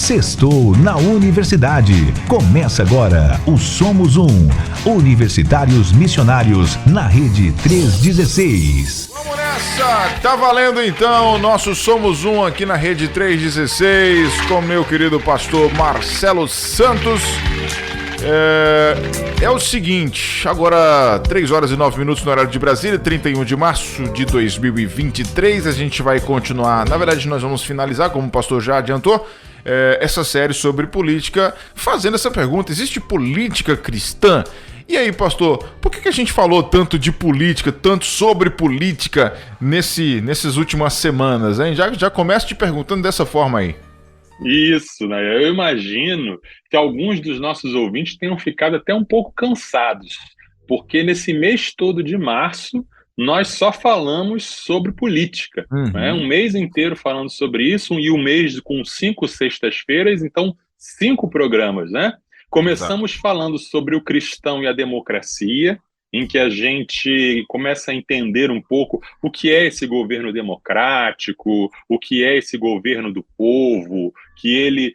Sextou na Universidade. Começa agora o Somos Um. Universitários Missionários na Rede 316. Vamos nessa! Tá valendo então o nosso Somos Um aqui na Rede 316 com meu querido pastor Marcelo Santos. É o seguinte, agora 3 horas e 9 minutos no horário de Brasília, 31 de março de 2023, a gente vai continuar, na verdade nós vamos finalizar, como o pastor já adiantou, essa série sobre política, fazendo essa pergunta: existe política cristã? E aí, pastor, por que a gente falou tanto de política, tanto sobre política nessas últimas semanas, hein? Já começo te perguntando dessa forma aí. Isso, né? Eu imagino que alguns dos nossos ouvintes tenham ficado até um pouco cansados, porque nesse mês todo de março nós só falamos sobre política, né? Um mês inteiro falando sobre isso, e um mês com 5 sextas-feiras, então 5 programas, né? Começamos falando sobre o cristão e a democracia, em que a gente começa a entender um pouco o que é esse governo democrático, o que é esse governo do povo, que ele,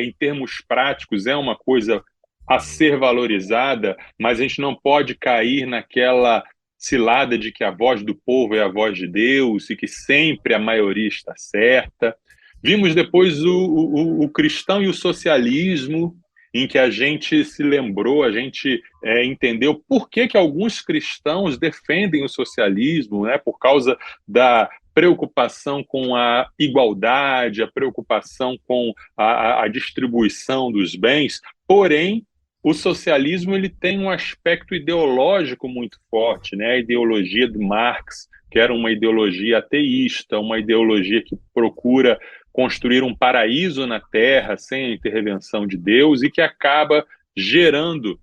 em termos práticos, é uma coisa a ser valorizada, mas a gente não pode cair naquela cilada de que a voz do povo é a voz de Deus e que sempre a maioria está certa. Vimos depois o cristão e o socialismo, em que a gente se lembrou, a gente entendeu por que alguns cristãos defendem o socialismo, né? Por causa da preocupação com a igualdade, a preocupação com a distribuição dos bens. Porém, o socialismo ele tem um aspecto ideológico muito forte, né? A ideologia de Marx, que era uma ideologia ateísta, uma ideologia que procura construir um paraíso na Terra sem a intervenção de Deus, e que acaba gerando,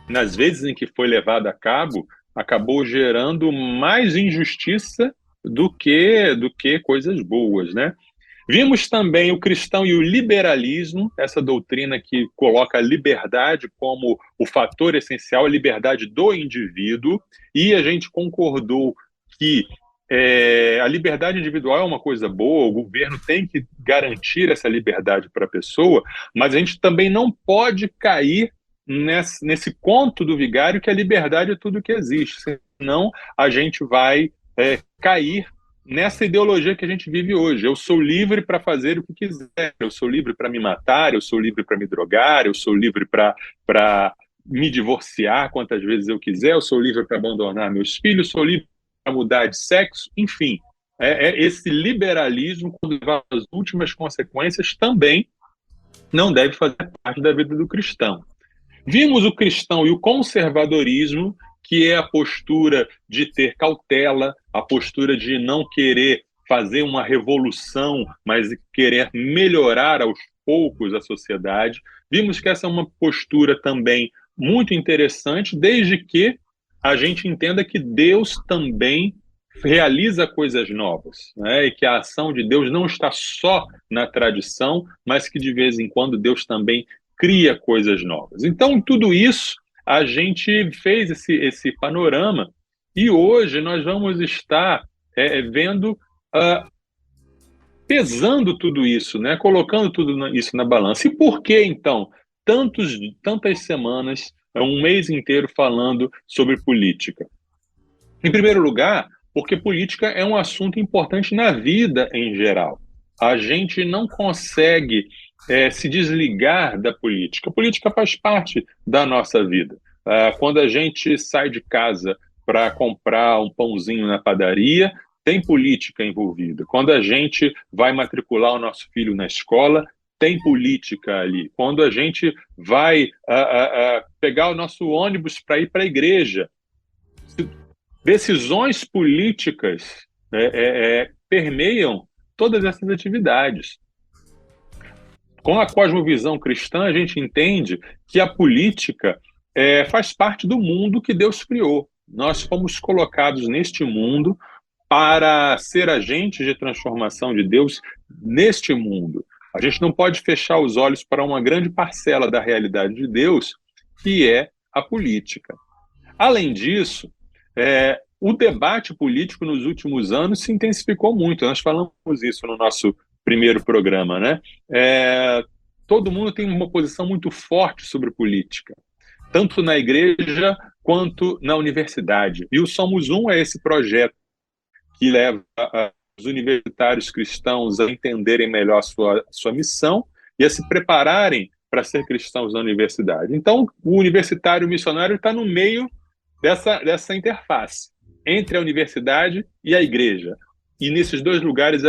nas vezes em que foi levado a cabo, acabou gerando mais injustiça do que coisas boas, né? Vimos também o cristão e o liberalismo, essa doutrina que coloca a liberdade como o fator essencial, a liberdade do indivíduo, e a gente concordou que a liberdade individual é uma coisa boa, o governo tem que garantir essa liberdade para a pessoa, mas a gente também não pode cair nesse conto do vigário que a liberdade é tudo que existe, senão a gente vai cair nessa ideologia que a gente vive hoje. Eu sou livre para fazer o que quiser, eu sou livre para me matar, eu sou livre para me drogar, eu sou livre para me divorciar quantas vezes eu quiser, eu sou livre para abandonar meus filhos, sou livre para mudar de sexo, enfim. Esse liberalismo, quando vai às últimas consequências, também não deve fazer parte da vida do cristão. Vimos o cristão e o conservadorismo, que é a postura de ter cautela, a postura de não querer fazer uma revolução, mas querer melhorar aos poucos a sociedade. Vimos que essa é uma postura também muito interessante, desde que a gente entenda que Deus também realiza coisas novas, né? E que a ação de Deus não está só na tradição, mas que de vez em quando Deus também cria coisas novas. Então, tudo isso, a gente fez esse panorama, e hoje nós vamos estar vendo, pesando tudo isso, né? Colocando tudo isso na balança. E por que, então, tantas semanas, um mês inteiro falando sobre política? Em primeiro lugar, porque política é um assunto importante na vida em geral. A gente não consegue se desligar da política. A política faz parte da nossa vida. Quando a gente sai de casa para comprar um pãozinho na padaria, tem política envolvida. Quando a gente vai matricular o nosso filho na escola, tem política ali. Quando a gente vai pegar o nosso ônibus para ir para a igreja, decisões políticas permeiam todas essas atividades. Com a cosmovisão cristã, a gente entende que a política faz parte do mundo que Deus criou. Nós fomos colocados neste mundo para ser agentes de transformação de Deus neste mundo. A gente não pode fechar os olhos para uma grande parcela da realidade de Deus, que é a política. Além disso, o debate político nos últimos anos se intensificou muito. Nós falamos isso no nosso primeiro programa, né? todo mundo tem uma posição muito forte sobre política, tanto na igreja quanto na universidade. E o Somos Um é esse projeto que leva os universitários cristãos a entenderem melhor a sua missão e a se prepararem para ser cristãos na universidade. Então, o universitário missionário está no meio dessa interface entre a universidade e a igreja. E nesses dois lugares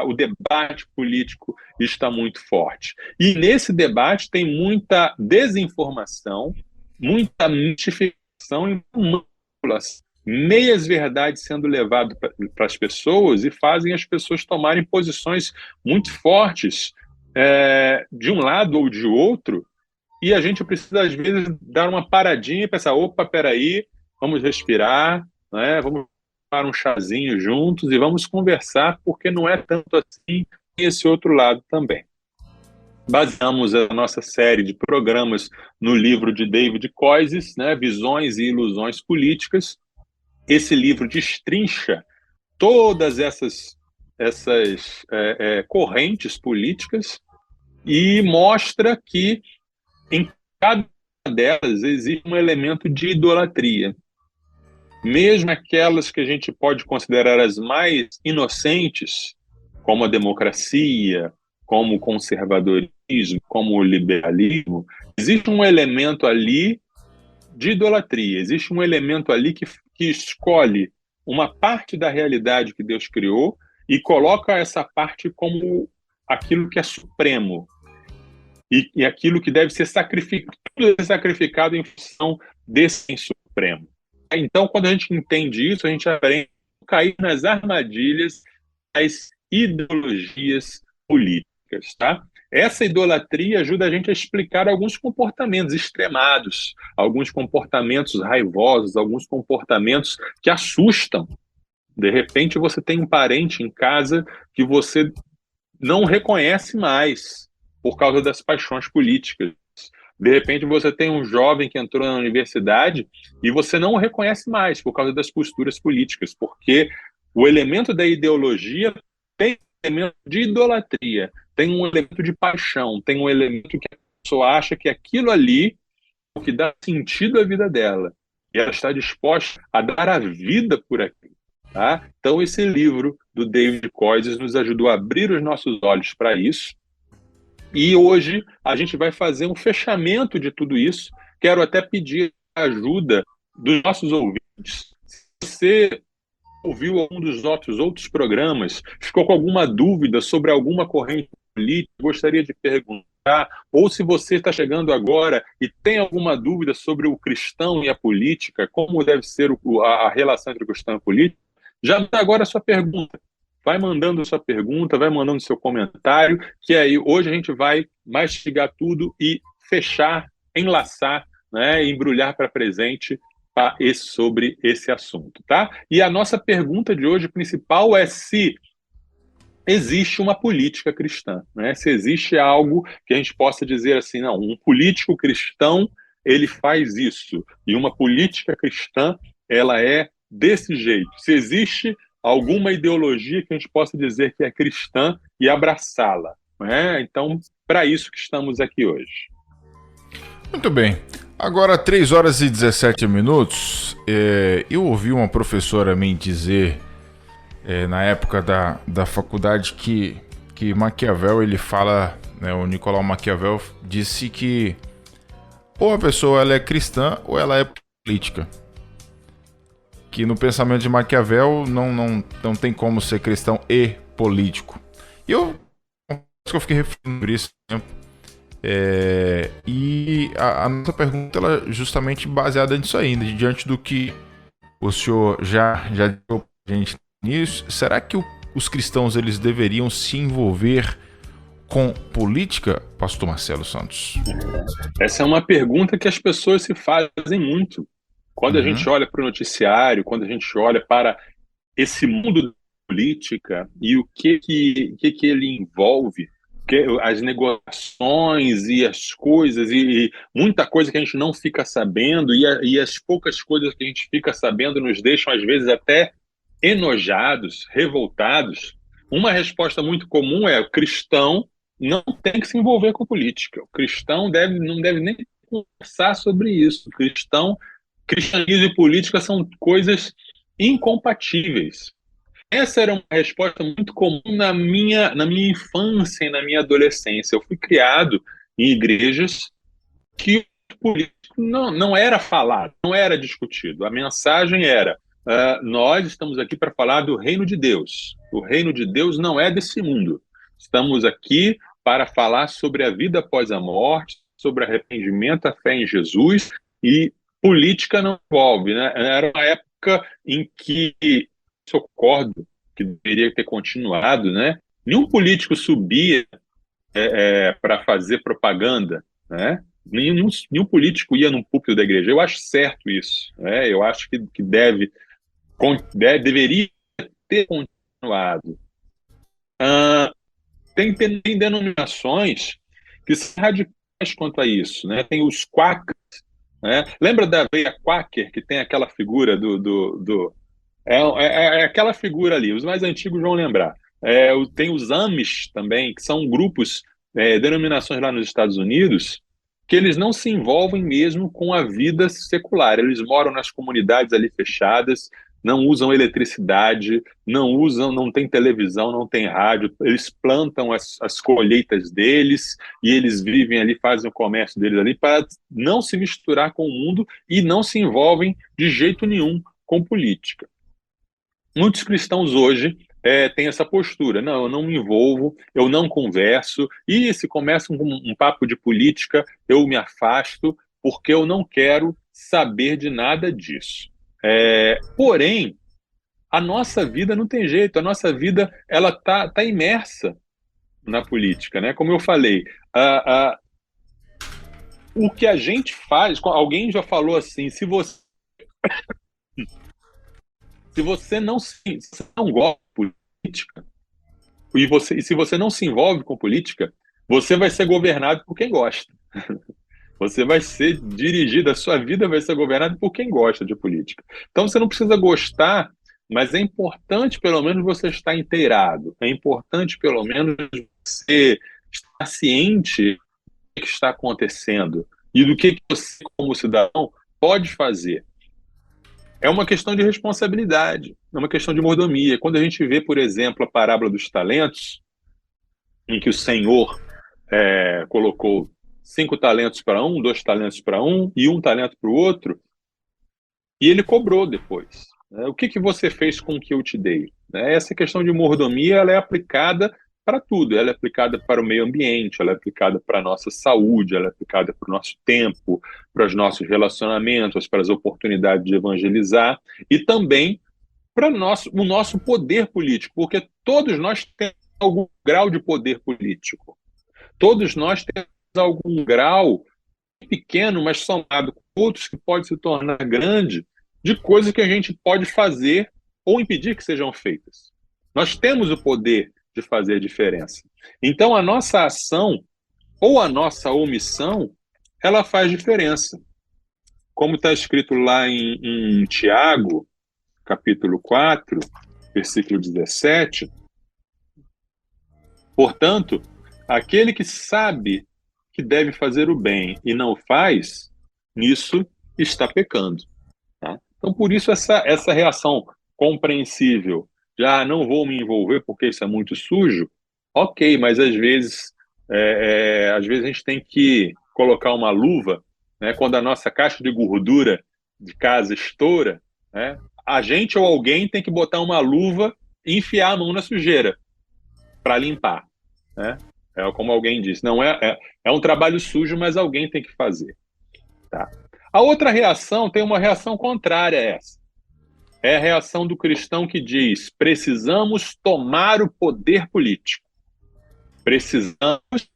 o debate político está muito forte. E nesse debate tem muita desinformação, muita mistificação e manipulação. Meias verdades sendo levadas para as pessoas e fazem as pessoas tomarem posições muito fortes de um lado ou de outro, e a gente precisa, às vezes, dar uma paradinha e pensar, opa, peraí, vamos respirar, né? Vamos tomar um chazinho juntos e vamos conversar, porque não é tanto assim esse outro lado também. Baseamos a nossa série de programas no livro de David Koyzis, né? Visões e Ilusões Políticas. Esse livro destrincha todas essas correntes políticas e mostra que em cada uma delas existe um elemento de idolatria. Mesmo aquelas que a gente pode considerar as mais inocentes, como a democracia, como o conservadorismo, como o liberalismo, existe um elemento ali de idolatria, existe um elemento ali que escolhe uma parte da realidade que Deus criou e coloca essa parte como aquilo que é supremo e aquilo que deve ser sacrificado em função desse bem supremo. Então, quando a gente entende isso, a gente aprende a cair nas armadilhas das ideologias políticas, tá? Essa idolatria ajuda a gente a explicar alguns comportamentos extremados, alguns comportamentos raivosos, alguns comportamentos que assustam. De repente, você tem um parente em casa que você não reconhece mais por causa das paixões políticas. De repente, você tem um jovem que entrou na universidade e você não o reconhece mais por causa das posturas políticas, porque o elemento da ideologia tem um elemento de idolatria, tem um elemento de paixão, tem um elemento que a pessoa acha que aquilo ali é o que dá sentido à vida dela. E ela está disposta a dar a vida por aquilo. Tá? Então, esse livro do David Koyzis nos ajudou a abrir os nossos olhos para isso. E hoje a gente vai fazer um fechamento de tudo isso. Quero até pedir a ajuda dos nossos ouvintes. Se você ouviu algum dos nossos outros programas, ficou com alguma dúvida sobre alguma corrente política, gostaria de perguntar, ou se você está chegando agora e tem alguma dúvida sobre o cristão e a política, como deve ser a relação entre o cristão e a política, já dá agora a sua pergunta. Vai mandando a sua pergunta, vai mandando o seu comentário, que aí hoje a gente vai mastigar tudo e fechar, enlaçar, né, embrulhar para presente sobre esse assunto, tá? E a nossa pergunta de hoje principal é se existe uma política cristã, né? Se existe algo que a gente possa dizer assim, não, um político cristão, ele faz isso, e uma política cristã, ela é desse jeito. Se existe alguma ideologia que a gente possa dizer que é cristã e abraçá-la, né? Então, para isso que estamos aqui hoje. Muito bem. Agora, 3 horas e 17 minutos, eu ouvi uma professora me dizer, na época da faculdade, que Maquiavel, ele fala, né, o Nicolau Maquiavel disse que ou a pessoa ela é cristã ou ela é política. Que no pensamento de Maquiavel não tem como ser cristão e político. E eu fiquei refletindo sobre isso tempo. E a nossa pergunta ela é justamente baseada nisso aí, diante do que o senhor já deu pra gente nisso. Será que os cristãos eles deveriam se envolver com política, pastor Marcelo Santos? Essa é uma pergunta que as pessoas se fazem muito. Quando a gente olha para o noticiário, quando a gente olha para esse mundo da política e o que ele envolve, as negociações e as coisas, e muita coisa que a gente não fica sabendo, e as poucas coisas que a gente fica sabendo nos deixam, às vezes, até enojados, revoltados. Uma resposta muito comum é: o cristão não tem que se envolver com política. O cristão não deve nem conversar sobre isso. Cristianismo e política são coisas incompatíveis. Essa era uma resposta muito comum na minha infância e na minha adolescência. Eu fui criado em igrejas que o político não era falado, não era discutido. A mensagem era: nós estamos aqui para falar do reino de Deus. O reino de Deus não é desse mundo. Estamos aqui para falar sobre a vida após a morte, sobre arrependimento, a fé em Jesus, e política não envolve, né? Era uma época em que, eu concordo que deveria ter continuado, né? Nenhum político subia para fazer propaganda, né? Nenhum político ia num púlpito da igreja. Eu acho certo isso, né? Eu acho que deveria ter continuado. Tem denominações que são radicais quanto a isso, né? Tem os quakers, né? Lembra da veia quaker, que tem aquela figura é aquela figura ali, os mais antigos vão lembrar. Tem os Amish também, que são grupos, denominações lá nos Estados Unidos, que eles não se envolvem mesmo com a vida secular. Eles moram nas comunidades ali fechadas, não usam eletricidade, não tem televisão, não tem rádio, eles plantam as colheitas deles e eles vivem ali, fazem o comércio deles ali para não se misturar com o mundo e não se envolvem de jeito nenhum com política. Muitos cristãos hoje têm essa postura: não, eu não me envolvo, eu não converso, e se começa um papo de política, eu me afasto, porque eu não quero saber de nada disso. Porém, a nossa vida não tem jeito, a nossa vida ela tá imersa na política, né? Como eu falei, o que a gente faz, alguém já falou assim: se você não gosta de política, e se você não se envolve com política, você vai ser governado por quem gosta. Você vai ser dirigido, a sua vida vai ser governada por quem gosta de política. Então você não precisa gostar, mas é importante pelo menos você estar inteirado. É importante pelo menos você estar ciente do que está acontecendo e do que você, como cidadão, pode fazer. É uma questão de responsabilidade, é uma questão de mordomia. Quando a gente vê, por exemplo, a parábola dos talentos, em que o Senhor colocou 5 talentos para um, 2 talentos para um e 1 talento para o outro, e ele cobrou depois. O que você fez com o que eu te dei? Essa questão de mordomia ela é aplicada para tudo. Ela é aplicada para o meio ambiente, ela é aplicada para a nossa saúde, ela é aplicada para o nosso tempo, para os nossos relacionamentos, para as oportunidades de evangelizar e também para o nosso poder político, porque todos nós temos algum grau de poder político. Todos nós temos algum grau pequeno, mas somado com outros que pode se tornar grande, de coisas que a gente pode fazer ou impedir que sejam feitas. Nós temos o poder de fazer a diferença. Então, a nossa ação ou a nossa omissão, ela faz diferença. Como está escrito lá em Tiago, capítulo 4, versículo 17, portanto, aquele que sabe que deve fazer o bem e não faz, nisso está pecando. Tá? Então, por isso, essa reação compreensível, já não vou me envolver porque isso é muito sujo, ok, mas às vezes a gente tem que colocar uma luva, né, quando a nossa caixa de gordura de casa estoura, né, a gente ou alguém tem que botar uma luva e enfiar a mão na sujeira para limpar, né? Como alguém disse, não é um trabalho sujo, mas alguém tem que fazer. Tá? A outra reação tem uma reação contrária a essa. É a reação do cristão que diz: precisamos tomar o poder político. Precisamos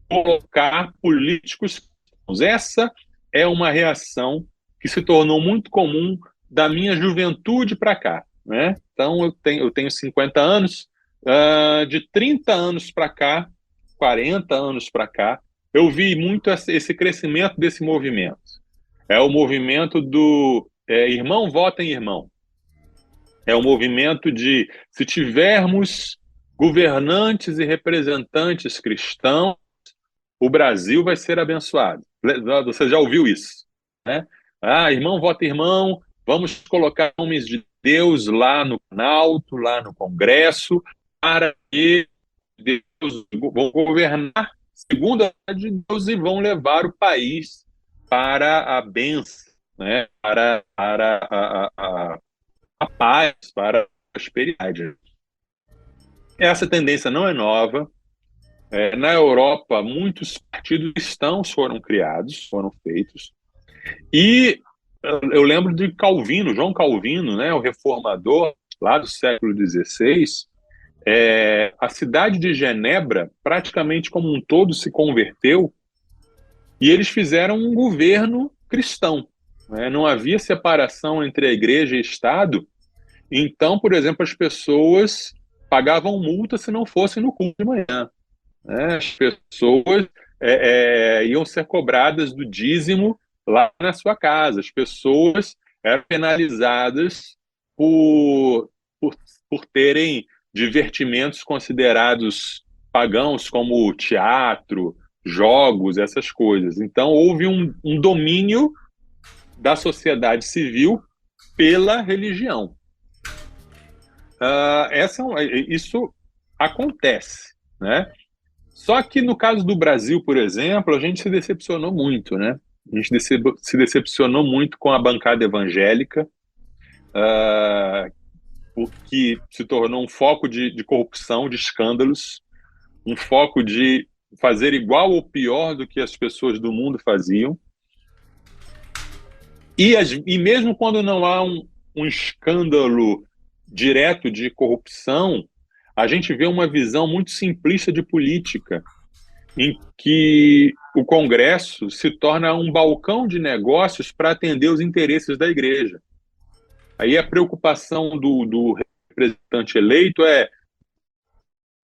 colocar políticos. Essa é uma reação que se tornou muito comum da minha juventude para cá, né? Então, eu tenho 50 anos, de 30 anos para cá, 40 anos para cá, eu vi muito esse crescimento desse movimento. É o movimento do irmão vota em irmão. É o movimento de, se tivermos governantes e representantes cristãos, o Brasil vai ser abençoado. Você já ouviu isso, né? Irmão vota irmão, vamos colocar nomes de Deus lá no Planalto, lá no Congresso, para que Deus vão governar segundo a vontade de Deus e vão levar o país para a bênção, né? Para a paz, para a prosperidade. Essa tendência não é nova. Na Europa, muitos partidos cristãos foram criados, foram feitos. E eu lembro de Calvino, João Calvino, né, o reformador lá do século XVI. A cidade de Genebra, praticamente como um todo, se converteu e eles fizeram um governo cristão, né? Não havia separação entre a igreja e Estado. Então, por exemplo, as pessoas pagavam multa se não fossem no culto de manhã. As pessoas iam ser cobradas do dízimo lá na sua casa. As pessoas eram penalizadas por terem divertimentos considerados pagãos, como teatro, jogos, essas coisas. Então, houve um domínio da sociedade civil pela religião. Isso acontece, né? Só que no caso do Brasil, por exemplo, a gente se decepcionou muito, né? A gente se decepcionou muito com a bancada evangélica, porque se tornou um foco de corrupção, de escândalos, um foco de fazer igual ou pior do que as pessoas do mundo faziam. E mesmo quando não há um escândalo direto de corrupção, a gente vê uma visão muito simplista de política, em que o Congresso se torna um balcão de negócios para atender os interesses da igreja. Aí a preocupação do representante eleito é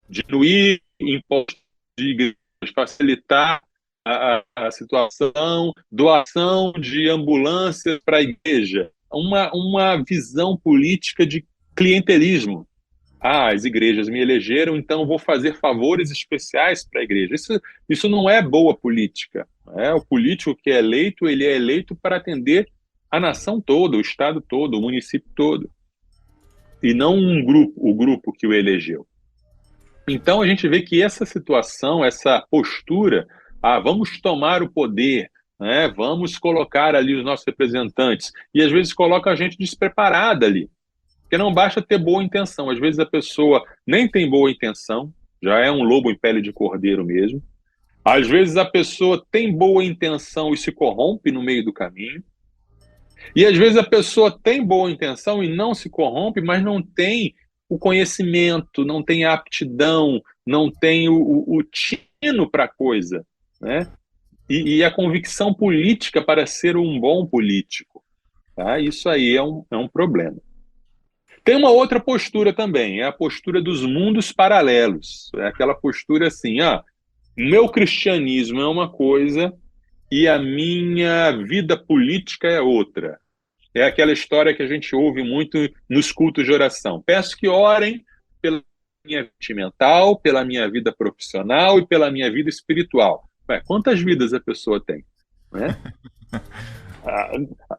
diminuir impostos de igrejas, facilitar a situação, doação de ambulâncias para a igreja. Uma visão política de clientelismo. As igrejas me elegeram, então vou fazer favores especiais para a igreja. Isso não é boa política. O político que é eleito, ele é eleito para atender a nação toda, o estado todo, o município todo. E não o grupo que o elegeu. Então a gente vê que essa situação, essa postura, vamos tomar o poder, né? Vamos colocar ali os nossos representantes. E às vezes coloca a gente despreparada ali. Porque não basta ter boa intenção. Às vezes a pessoa nem tem boa intenção, já é um lobo em pele de cordeiro mesmo. Às vezes a pessoa tem boa intenção e se corrompe no meio do caminho. E às vezes a pessoa tem boa intenção e não se corrompe, mas não tem o conhecimento, não tem a aptidão, não tem o tino para a coisa, né? E a convicção política para ser um bom político. Tá? Isso aí é um problema. Tem uma outra postura também, é a postura dos mundos paralelos. É aquela postura assim, meu cristianismo é uma coisa e a minha vida política é outra. É aquela história que a gente ouve muito nos cultos de oração. Peço que orem pela minha vida mental, pela minha vida profissional e pela minha vida espiritual. Quantas vidas a pessoa tem? Né?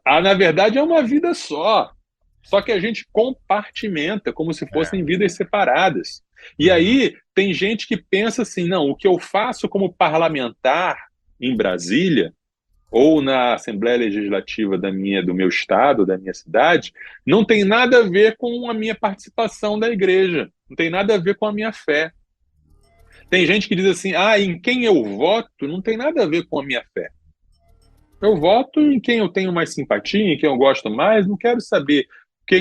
Na verdade, é uma vida só. Só que a gente compartimenta como se fossem vidas separadas. E aí tem gente que pensa assim, não, o que eu faço como parlamentar em Brasília ou na Assembleia Legislativa do meu estado, da minha cidade, não tem nada a ver com a minha participação da igreja, não tem nada a ver com a minha fé. Tem gente que diz assim, em quem eu voto não tem nada a ver com a minha fé. Eu voto em quem eu tenho mais simpatia, em quem eu gosto mais, não quero saber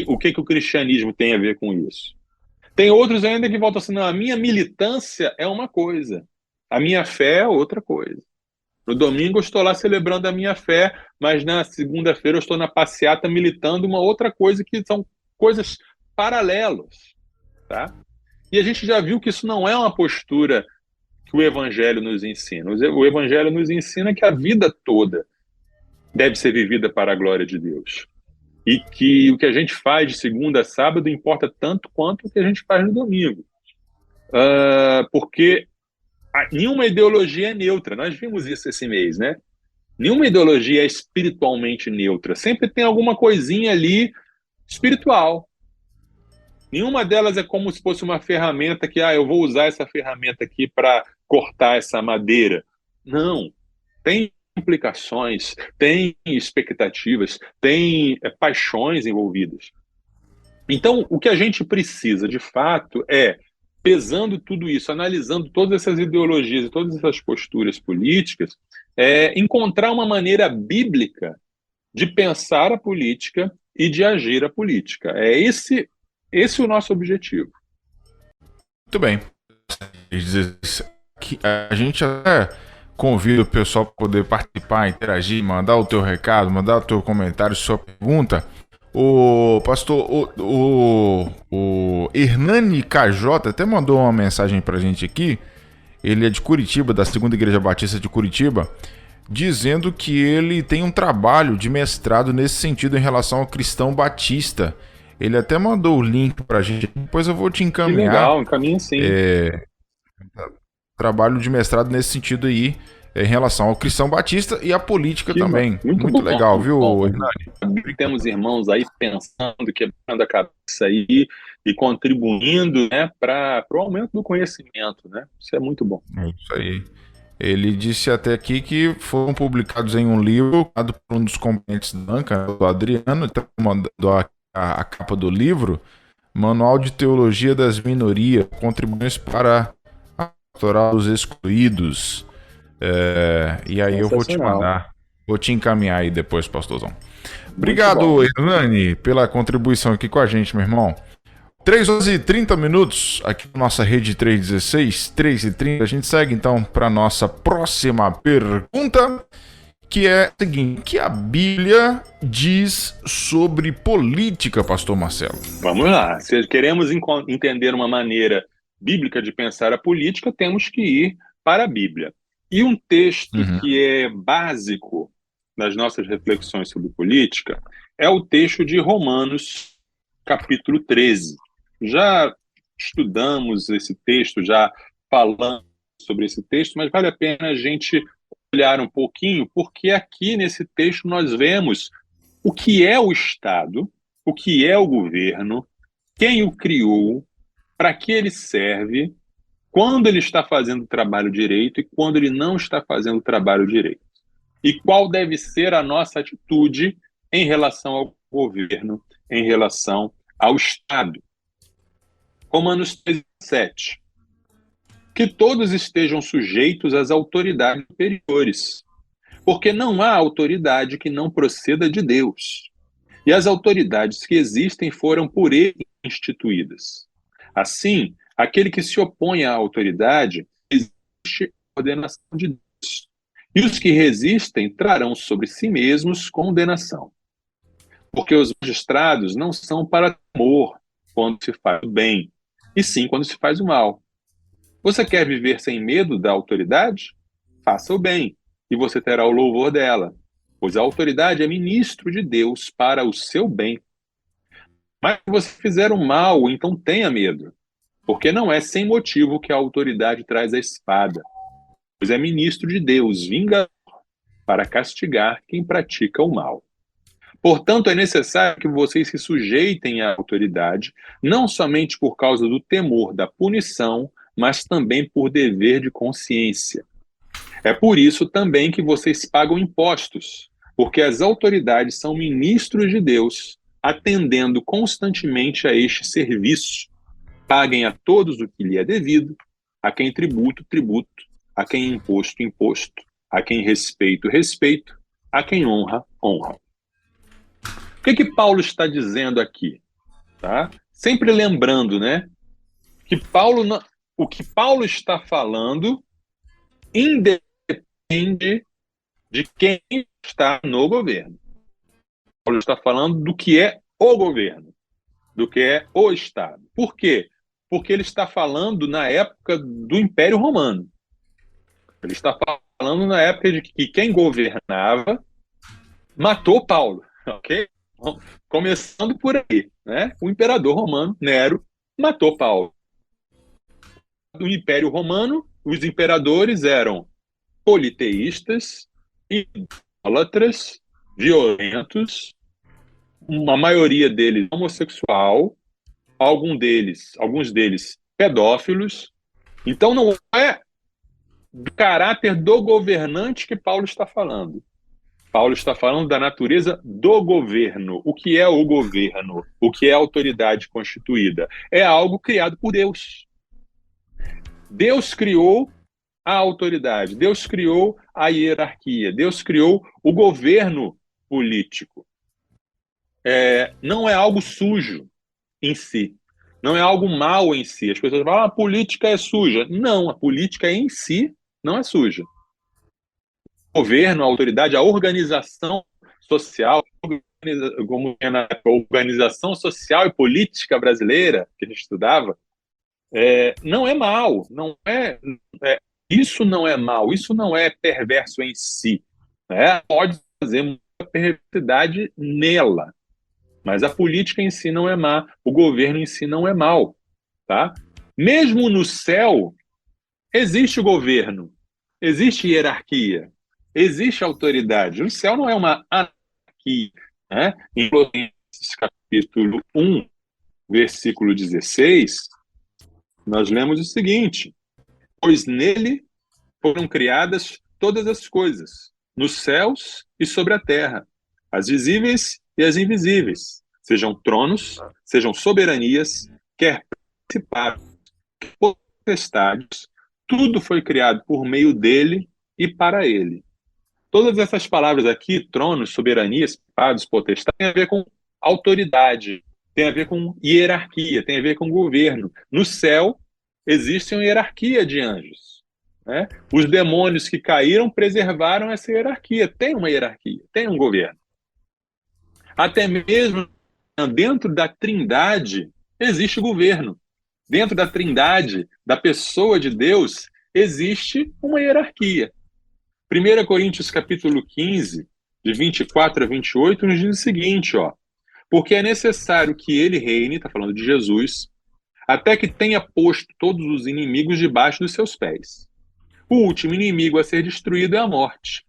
o que o cristianismo tem a ver com isso. Tem outros ainda que votam assim, não, a minha militância é uma coisa, a minha fé é outra coisa. No domingo eu estou lá celebrando a minha fé, mas na segunda-feira eu estou na passeata militando uma outra coisa, que são coisas paralelas. Tá? E a gente já viu que isso não é uma postura que o Evangelho nos ensina. O Evangelho nos ensina que a vida toda deve ser vivida para a glória de Deus. E que o que a gente faz de segunda a sábado importa tanto quanto o que a gente faz no domingo. porque nenhuma ideologia é neutra. Nós vimos isso esse mês, né? Nenhuma ideologia é espiritualmente neutra. Sempre tem alguma coisinha ali espiritual. Nenhuma delas é como se fosse uma ferramenta que, eu vou usar essa ferramenta aqui para cortar essa madeira. Não. Tem implicações, tem expectativas, tem paixões envolvidas. Então, o que a gente precisa, de fato, é, pesando tudo isso, analisando todas essas ideologias e todas essas posturas políticas, encontrar uma maneira bíblica de pensar a política e de agir a política. É esse o nosso objetivo. Muito bem. A gente até convida o pessoal para poder participar, interagir, mandar o teu recado, mandar o teu comentário, sua pergunta. O pastor, o Hernani KJ até mandou uma mensagem pra gente aqui. Ele é de Curitiba, da Segunda Igreja Batista de Curitiba, dizendo que ele tem um trabalho de mestrado nesse sentido em relação ao cristão batista. Ele até mandou o link pra gente, depois eu vou te encaminhar. Que legal, encaminha sim. Trabalho de mestrado nesse sentido aí, em relação ao cristão batista e à política também. Muito legal, viu, Hernani? Temos irmãos aí pensando, quebrando a cabeça aí e contribuindo, né, para o aumento do conhecimento, né? Isso é muito bom. É isso aí. Ele disse até aqui que foram publicados em um livro, por um dos componentes da banca, do Adriano, está mandando a capa do livro, Manual de Teologia das Minorias, Contribuições para a Pastoral dos Excluídos. E aí eu vou te mandar, vou te encaminhar aí depois, pastorzão. Obrigado, Hernani, pela contribuição aqui com a gente, meu irmão. 3h30 aqui na nossa rede 316, 3h30. A gente segue então para nossa próxima pergunta, que é a seguinte: o que a Bíblia diz sobre política, pastor Marcelo? Vamos lá. Se queremos entender uma maneira bíblica de pensar a política, temos que ir para a Bíblia. E um texto que é básico nas nossas reflexões sobre política é o texto de Romanos, capítulo 13. Já estudamos esse texto, já falamos sobre esse texto, mas vale a pena a gente olhar um pouquinho, porque aqui nesse texto nós vemos o que é o Estado, o que é o governo, quem o criou, para que ele serve, quando ele está fazendo o trabalho direito e quando ele não está fazendo o trabalho direito. E qual deve ser a nossa atitude em relação ao governo, em relação ao Estado. Romanos 13:7. Que todos estejam sujeitos às autoridades superiores, porque não há autoridade que não proceda de Deus. E as autoridades que existem foram por ele instituídas. Assim, aquele que se opõe à autoridade, existe a ordenação de Deus. E os que resistem trarão sobre si mesmos condenação. Porque os magistrados não são para temor quando se faz o bem, e sim quando se faz o mal. Você quer viver sem medo da autoridade? Faça o bem, e você terá o louvor dela, pois a autoridade é ministro de Deus para o seu bem. Mas se você fizer o mal, então tenha medo, porque não é sem motivo que a autoridade traz a espada, pois é ministro de Deus, vingador, para castigar quem pratica o mal. Portanto, é necessário que vocês se sujeitem à autoridade, não somente por causa do temor da punição, mas também por dever de consciência. É por isso também que vocês pagam impostos, porque as autoridades são ministros de Deus, atendendo constantemente a este serviço. Paguem a todos o que lhe é devido, a quem tributo, tributo, a quem imposto, imposto, a quem respeito, respeito, a quem honra, honra. O que Paulo está dizendo aqui? Tá? Sempre lembrando, né, que o que Paulo está falando independe de quem está no governo. Paulo está falando do que é o governo, do que é o Estado. Por quê? Porque ele está falando na época do Império Romano. Ele está falando na época de que quem governava matou Paulo, ok? Começando por aí, né? O imperador romano, Nero, matou Paulo. do Império Romano, os imperadores eram politeístas, idólatras, violentos, uma maioria deles homossexual, alguns deles pedófilos. Então não é do caráter do governante que Paulo está falando. Paulo está falando da natureza do governo. O que é o governo? O que é a autoridade constituída? É algo criado por Deus. Deus criou a autoridade, Deus criou a hierarquia, Deus criou o governo político. Não é algo sujo em si, não é algo mal em si. As pessoas falam, a política é suja. Não, a política em si não é suja. O governo, a autoridade, a organização social, como na organização social e política brasileira, que a gente estudava, não é mal, isso não é mal, isso não é perverso em si. Pode fazer muita perversidade nela, mas a política em si não é má, o governo em si não é mal. Tá? Mesmo no céu, existe governo, existe hierarquia, existe autoridade. O céu não é uma anarquia. Né? Em Colossenses capítulo 1, versículo 16, nós lemos o seguinte: pois nele foram criadas todas as coisas, nos céus e sobre a terra, as visíveis e as invisíveis, sejam tronos, sejam soberanias, quer principados, quer potestades, tudo foi criado por meio dele e para ele. Todas essas palavras aqui, tronos, soberanias, principados, potestades, tem a ver com autoridade, tem a ver com hierarquia, tem a ver com governo. No céu existe uma hierarquia de anjos. Né? Os demônios que caíram preservaram essa hierarquia. Tem uma hierarquia, tem um governo. Até mesmo dentro da Trindade existe governo. Dentro da Trindade, da pessoa de Deus, existe uma hierarquia. 1 Coríntios capítulo 15, de 24 a 28, nos diz o seguinte, porque é necessário que ele reine, está falando de Jesus, até que tenha posto todos os inimigos debaixo dos seus pés. O último inimigo a ser destruído é a morte,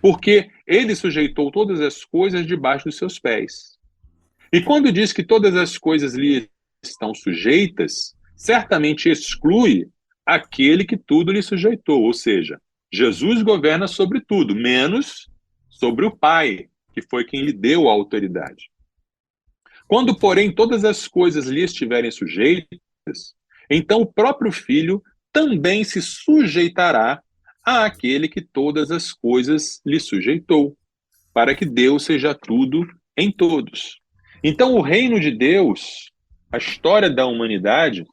porque ele sujeitou todas as coisas debaixo dos seus pés. E quando diz que todas as coisas lhe estão sujeitas, certamente exclui aquele que tudo lhe sujeitou, ou seja, Jesus governa sobre tudo, menos sobre o Pai, que foi quem lhe deu a autoridade. Quando, porém, todas as coisas lhe estiverem sujeitas, então o próprio Filho também se sujeitará àquele que todas as coisas lhe sujeitou, para que Deus seja tudo em todos. Então, o reino de Deus, a história da humanidade,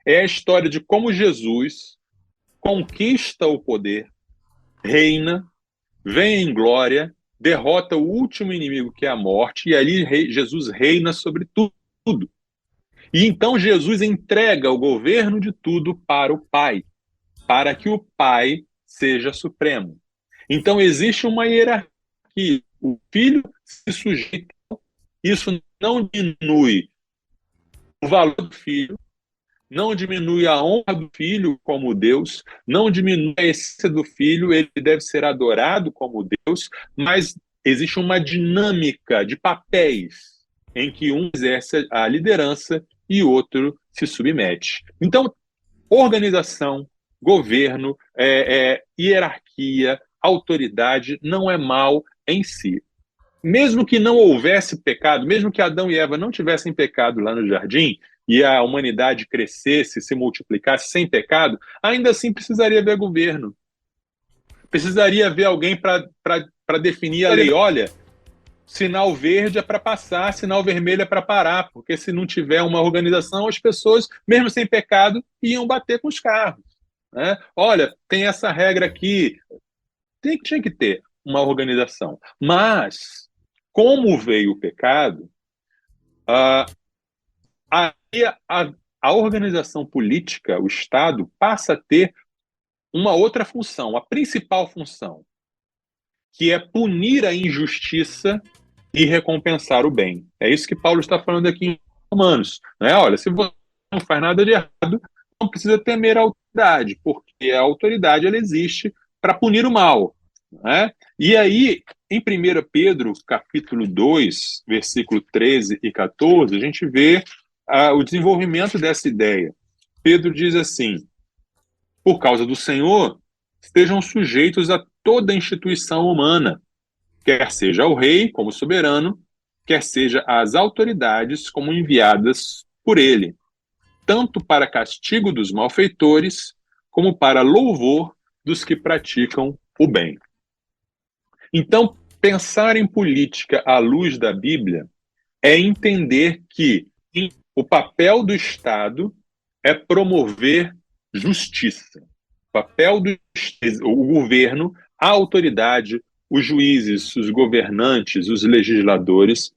é a história de como Jesus conquista o poder, reina, vem em glória, derrota o último inimigo, que é a morte, e ali Jesus reina sobre tudo. E então Jesus entrega o governo de tudo para o Pai, para que o Pai seja supremo. Então existe uma hierarquia. O Filho se sujeita. Isso não diminui o valor do Filho, não diminui a honra do Filho como Deus, não diminui a essência do Filho, ele deve ser adorado como Deus, mas existe uma dinâmica de papéis em que um exerce a liderança e outro se submete. Então, organização, governo, hierarquia, autoridade não é mal em si. Mesmo que não houvesse pecado, mesmo que Adão e Eva não tivessem pecado lá no jardim, e a humanidade crescesse, se multiplicasse sem pecado, ainda assim precisaria haver governo. Precisaria haver alguém para definir a lei. Olha, sinal verde é para passar, sinal vermelho é para parar, porque se não tiver uma organização, as pessoas, mesmo sem pecado, iam bater com os carros. Né? Olha, tem essa regra aqui. Tinha que ter uma organização. Mas, como veio o pecado, a organização política, o Estado, passa a ter uma outra função, a principal função, que é punir a injustiça e recompensar o bem. É isso que Paulo está falando aqui em Romanos. Né? Olha, se você não faz nada de errado, precisa temer a autoridade, porque a autoridade ela existe para punir o mal, né? E aí, em 1 Pedro, capítulo 2, versículo 13 e 14, a gente vê o desenvolvimento dessa ideia. Pedro diz assim: por causa do Senhor, estejam sujeitos a toda instituição humana, quer seja ao rei como soberano, quer seja às autoridades como enviadas por ele, tanto para castigo dos malfeitores, como para louvor dos que praticam o bem. Então, pensar em política à luz da Bíblia é entender que o papel do Estado é promover justiça. O papel do o governo, a autoridade, os juízes, os governantes, os legisladores,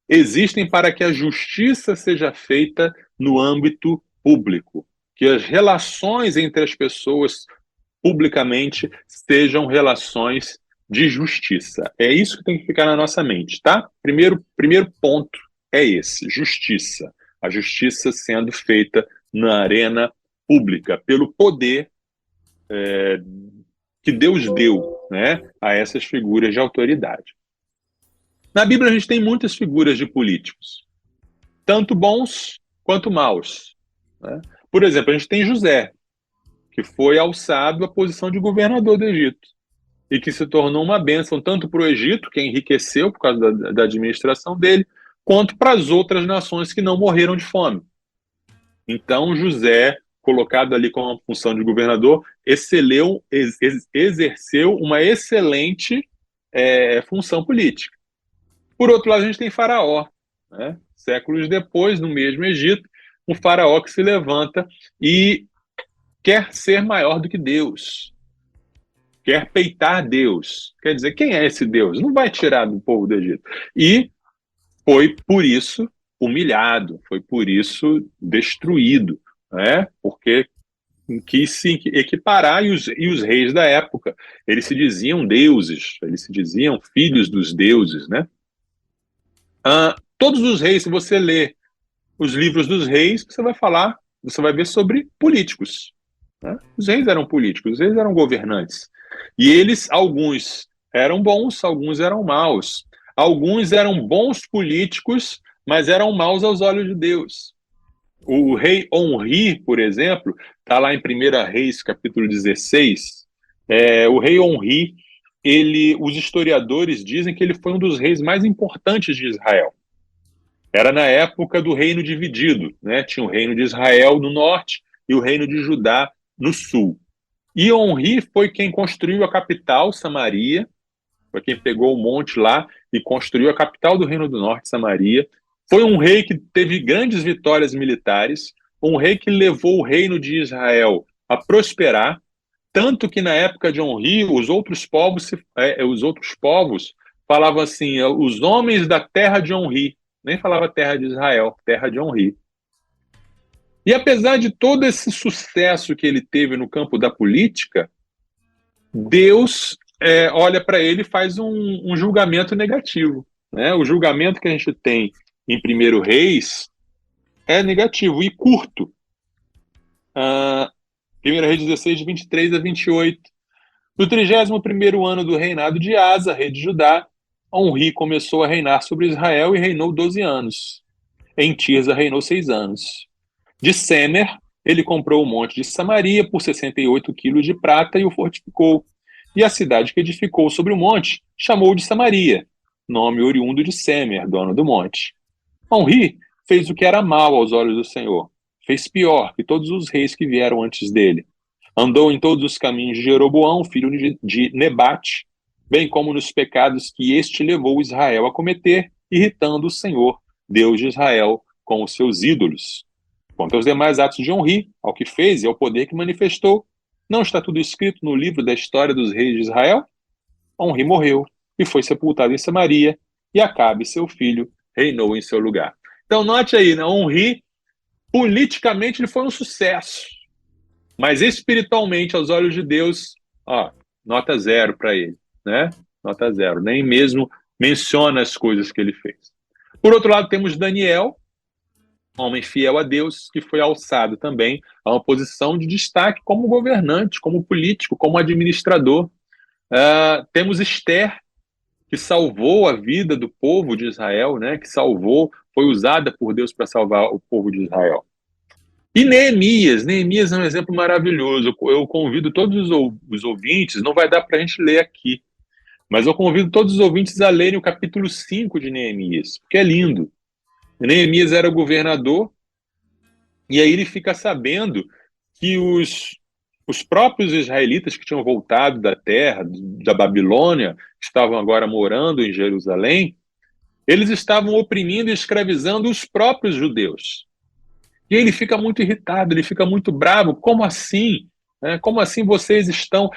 existem para que a justiça seja feita no âmbito público, que as relações entre as pessoas publicamente sejam relações de justiça. É isso que tem que ficar na nossa mente, tá? Primeiro ponto é esse, justiça. A justiça sendo feita na arena pública, pelo poder que Deus deu, né, a essas figuras de autoridade. Na Bíblia a gente tem muitas figuras de políticos, tanto bons quanto maus, né? Por exemplo, a gente tem José, que foi alçado à posição de governador do Egito e que se tornou uma bênção tanto para o Egito, que enriqueceu por causa da administração dele, quanto para as outras nações que não morreram de fome. Então, José, colocado ali com a função de governador, exerceu uma excelente função política. Por outro lado, a gente tem Faraó, né? Séculos depois, no mesmo Egito, um faraó que se levanta e quer ser maior do que Deus, quer peitar Deus. Quer dizer, quem é esse Deus? Não vai tirar do povo do Egito. E foi por isso humilhado, foi por isso destruído, né? Porque quis se equiparar, e os reis da época, eles se diziam deuses, eles se diziam filhos dos deuses, né? Todos os reis, se você ler os livros dos reis, você vai ver sobre políticos, né? Os reis eram políticos, os reis eram governantes. E eles, alguns eram bons, alguns eram maus. Alguns eram bons políticos, mas eram maus aos olhos de Deus. O rei Onri, por exemplo, está lá em 1 Reis, capítulo 16. O rei Onri, os historiadores dizem que ele foi um dos reis mais importantes de Israel. Era na época do reino dividido, né? Tinha o reino de Israel no norte e o reino de Judá no sul. E Onri foi quem construiu a capital, Samaria, foi quem pegou o monte lá e construiu a capital do Reino do Norte, Samaria. Foi um rei que teve grandes vitórias militares, um rei que levou o reino de Israel a prosperar, tanto que na época de Onri, os outros povos falavam assim, os homens da terra de Onri, nem falava terra de Israel, terra de Onri. E apesar de todo esse sucesso que ele teve no campo da política, Deus olha para ele e faz um julgamento negativo, né? O julgamento que a gente tem em 1 Reis é negativo e curto. 1 Reis 16, de 23 a 28. No 31º ano do reinado de Asa, rei de Judá, Onri começou a reinar sobre Israel e reinou 12 anos. Em Tirza reinou 6 anos. De Semer, ele comprou o monte de Samaria por 68 quilos de prata e o fortificou. E a cidade que edificou sobre o monte chamou de Samaria, nome oriundo de Semer, dono do monte. Onri fez o que era mal aos olhos do Senhor. Fez pior que todos os reis que vieram antes dele. Andou em todos os caminhos de Jeroboão, filho de Nebate, bem como nos pecados que este levou Israel a cometer, irritando o Senhor, Deus de Israel, com os seus ídolos. Quanto aos demais atos de Onri, ao que fez e ao poder que manifestou, não está tudo escrito no livro da história dos reis de Israel? Onri morreu e foi sepultado em Samaria, e Acabe, seu filho, reinou em seu lugar. Então note aí, né? Onri, politicamente, ele foi um sucesso, mas espiritualmente, aos olhos de Deus, nota 0 para ele, né? Nota 0, nem mesmo menciona as coisas que ele fez. Por outro lado, temos Daniel, homem fiel a Deus, que foi alçado também a uma posição de destaque como governante, como político, como administrador. Temos Esther, que salvou a vida do povo de Israel, né? Que foi usada por Deus para salvar o povo de Israel. E Neemias é um exemplo maravilhoso. Eu convido todos os ouvintes, não vai dar para a gente ler aqui, mas eu convido todos os ouvintes a lerem o capítulo 5 de Neemias, porque é lindo. Neemias era governador, e aí ele fica sabendo que os próprios israelitas que tinham voltado da terra, da Babilônia, que estavam agora morando em Jerusalém, eles estavam oprimindo e escravizando os próprios judeus. E ele fica muito irritado, ele fica muito bravo. Como assim? Como assim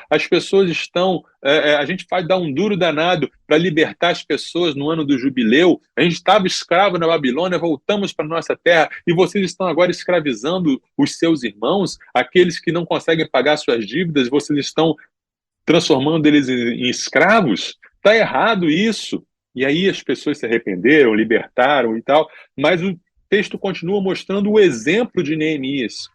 as pessoas estão, a gente vai dar um duro danado para libertar as pessoas no ano do jubileu, a gente estava escravo na Babilônia, voltamos para a nossa terra, e vocês estão agora escravizando os seus irmãos, aqueles que não conseguem pagar suas dívidas, vocês estão transformando eles em escravos? Está errado isso. E aí as pessoas se arrependeram, libertaram e tal, mas o texto continua mostrando o exemplo de Neemias,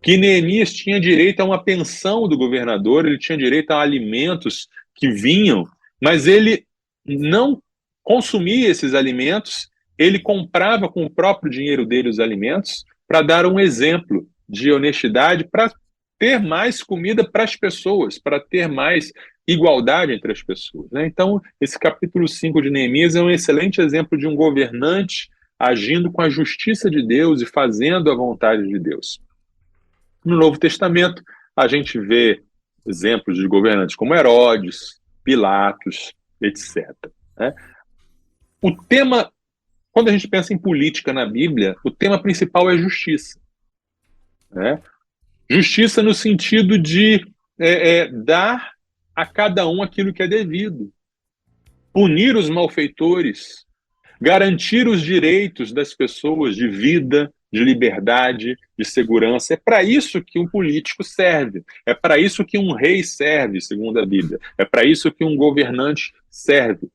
que Neemias tinha direito a uma pensão do governador, ele tinha direito a alimentos que vinham, mas ele não consumia esses alimentos, ele comprava com o próprio dinheiro dele os alimentos para dar um exemplo de honestidade, para ter mais comida para as pessoas, para ter mais igualdade entre as pessoas, né? Então, esse capítulo 5 de Neemias é um excelente exemplo de um governante agindo com a justiça de Deus e fazendo a vontade de Deus. No Novo Testamento, a gente vê exemplos de governantes como Herodes, Pilatos, etc. Né? O tema, quando a gente pensa em política na Bíblia, o tema principal é justiça. Né? Justiça no sentido de dar a cada um aquilo que é devido, punir os malfeitores, garantir os direitos das pessoas de vida, de liberdade, de segurança. É para isso que um político serve. É para isso que um rei serve, segundo a Bíblia. É para isso que um governante serve,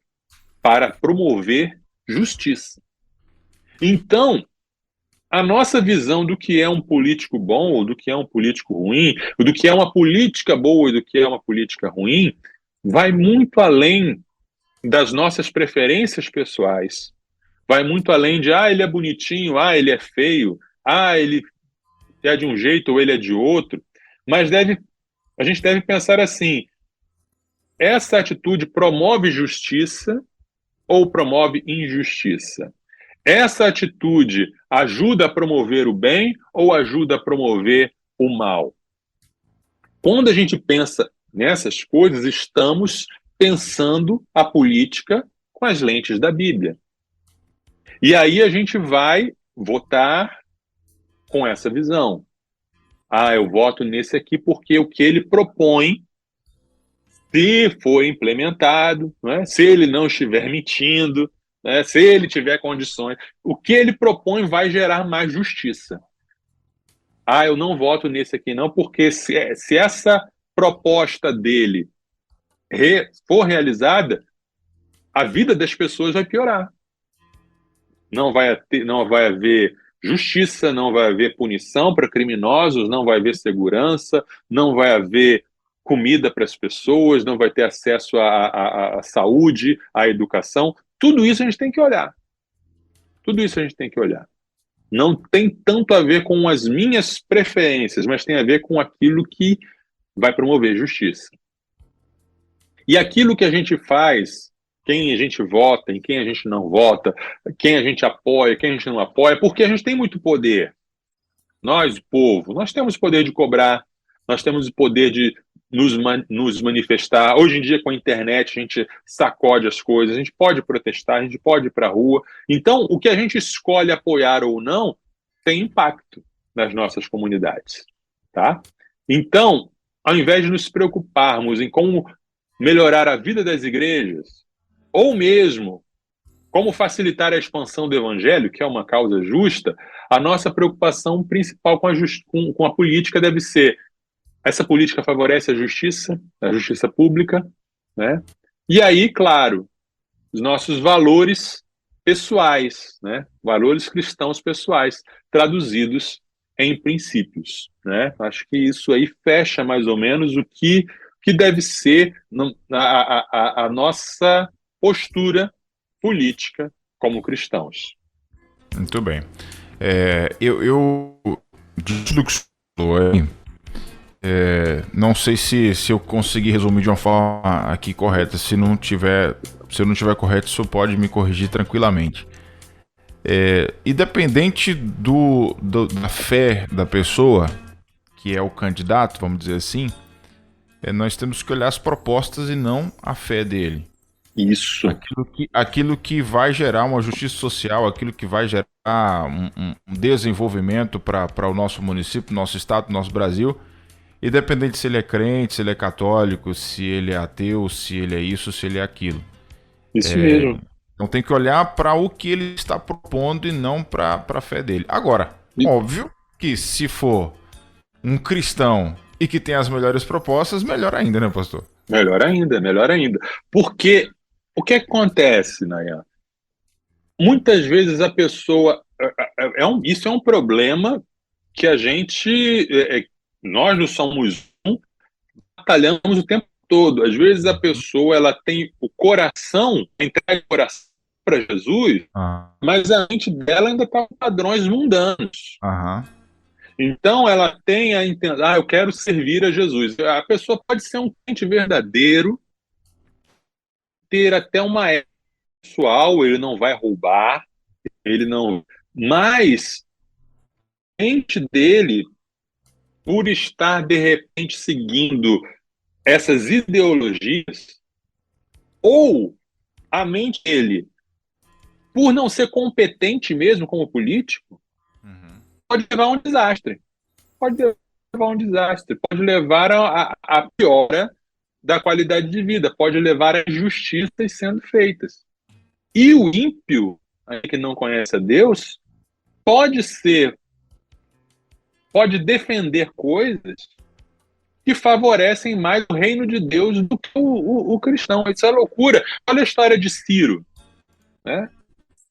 para promover justiça. Então, a nossa visão do que é um político bom ou do que é um político ruim, ou do que é uma política boa e do que é uma política ruim, vai muito além das nossas preferências pessoais. Vai muito além de, ele é bonitinho, ele é feio, ele é de um jeito ou ele é de outro. Mas a gente deve pensar assim, essa atitude promove justiça ou promove injustiça? Essa atitude ajuda a promover o bem ou ajuda a promover o mal? Quando a gente pensa nessas coisas, estamos pensando a política com as lentes da Bíblia. E aí a gente vai votar com essa visão. Eu voto nesse aqui porque o que ele propõe, se for implementado, né, se ele não estiver mentindo, né, se ele tiver condições, o que ele propõe vai gerar mais justiça. Eu não voto nesse aqui não, porque se essa proposta dele for realizada, a vida das pessoas vai piorar. Não vai haver justiça, não vai haver punição para criminosos, não vai haver segurança, não vai haver comida para as pessoas, não vai ter acesso à saúde, à educação. Tudo isso a gente tem que olhar. Tudo isso a gente tem que olhar. Não tem tanto a ver com as minhas preferências, mas tem a ver com aquilo que vai promover justiça. E aquilo que a gente faz, quem a gente vota, em quem a gente não vota, quem a gente apoia, quem a gente não apoia, porque a gente tem muito poder. Nós, o povo, nós temos o poder de cobrar, nós temos o poder de nos manifestar. Hoje em dia, com a internet, a gente sacode as coisas, a gente pode protestar, a gente pode ir para a rua. Então, o que a gente escolhe apoiar ou não tem impacto nas nossas comunidades. Tá? Então, ao invés de nos preocuparmos em como melhorar a vida das igrejas, ou mesmo como facilitar a expansão do evangelho, que é uma causa justa, a nossa preocupação principal com a política deve ser: essa política favorece a justiça pública, né? E aí, claro, os nossos valores pessoais, né? Valores cristãos pessoais, traduzidos em princípios, né? Acho que isso aí fecha mais ou menos que deve ser a nossa postura política como cristãos. Muito bem. Eu disso do que você falou aí, não sei se eu consegui resumir de uma forma aqui correta. Se eu não tiver correto, o senhor pode me corrigir tranquilamente. Independente da fé da pessoa, que é o candidato, vamos dizer assim, nós temos que olhar as propostas e não a fé dele. Isso. Aquilo que vai gerar uma justiça social, aquilo que vai gerar um desenvolvimento para o nosso município, nosso estado, nosso Brasil, independente se ele é crente, se ele é católico, se ele é ateu, se ele é isso, se ele é aquilo. Isso mesmo. Então tem que olhar para o que ele está propondo e não para a fé dele. Agora, óbvio que se for um cristão e que tem as melhores propostas, melhor ainda, né, pastor? Melhor ainda, melhor ainda. Porque o que acontece, Nayan? Muitas vezes a pessoa... isso é um problema que nós não somos batalhamos o tempo todo. Às vezes a pessoa ela tem o coração, entrega o coração para Jesus, mas a mente dela ainda está com padrões mundanos. Então ela tem a intenção, eu quero servir a Jesus. A pessoa pode ser um crente verdadeiro, ter até uma ética pessoal, ele não vai roubar, ele não... Mas a mente dele, por estar de repente seguindo essas ideologias, ou a mente dele, por não ser competente mesmo como político, pode levar a um desastre. Pode levar a piora da qualidade de vida, pode levar a injustiças sendo feitas. E o ímpio, que não conhece a Deus, pode defender coisas que favorecem mais o reino de Deus do que o cristão. Isso é loucura. Olha a história de Ciro, né?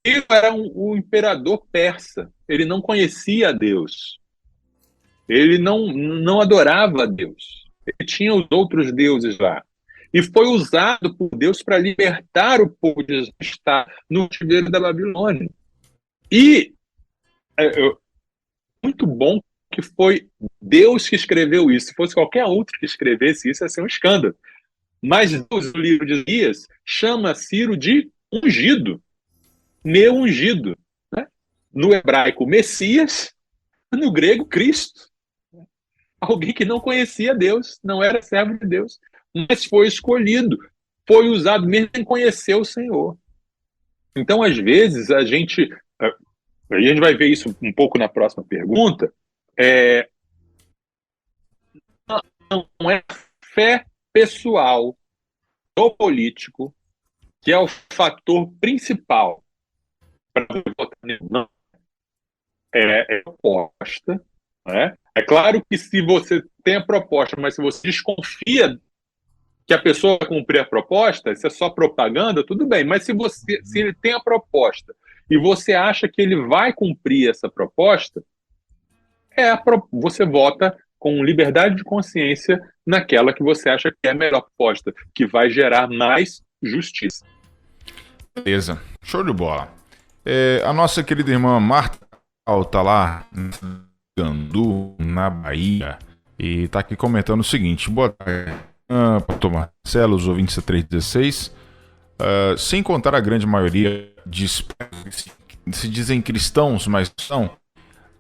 Ciro era um imperador persa. Ele não conhecia a Deus. Ele não adorava a Deus. Ele tinha os outros deuses lá. E foi usado por Deus para libertar o povo de Israel que está no cativeiro da Babilônia. E muito bom que foi Deus que escreveu isso. Se fosse qualquer outro que escrevesse isso, ia ser um escândalo. Mas Deus, no livro de Isaías, chama Ciro de ungido, meu ungido. Né? No hebraico, Messias, no grego, Cristo. Alguém que não conhecia Deus, não era servo de Deus, mas foi escolhido, foi usado mesmo sem conhecer o Senhor. Então, às vezes, a gente vai ver isso um pouco na próxima pergunta, não é fé pessoal do político que é o fator principal para votar nele. Não. É proposta. Né? É claro que se você tem a proposta, mas se você desconfia que a pessoa vai cumprir a proposta, isso é só propaganda, tudo bem. Mas se ele tem a proposta e você acha que ele vai cumprir essa proposta, você vota com liberdade de consciência naquela que você acha que é a melhor proposta, que vai gerar mais justiça. Beleza, show de bola. A nossa querida irmã Marta está lá em Gandu, na Bahia, e está aqui comentando o seguinte: boa tarde, pastor Marcelo, os ouvintes da 316. Sem contar a grande maioria se dizem cristãos, mas são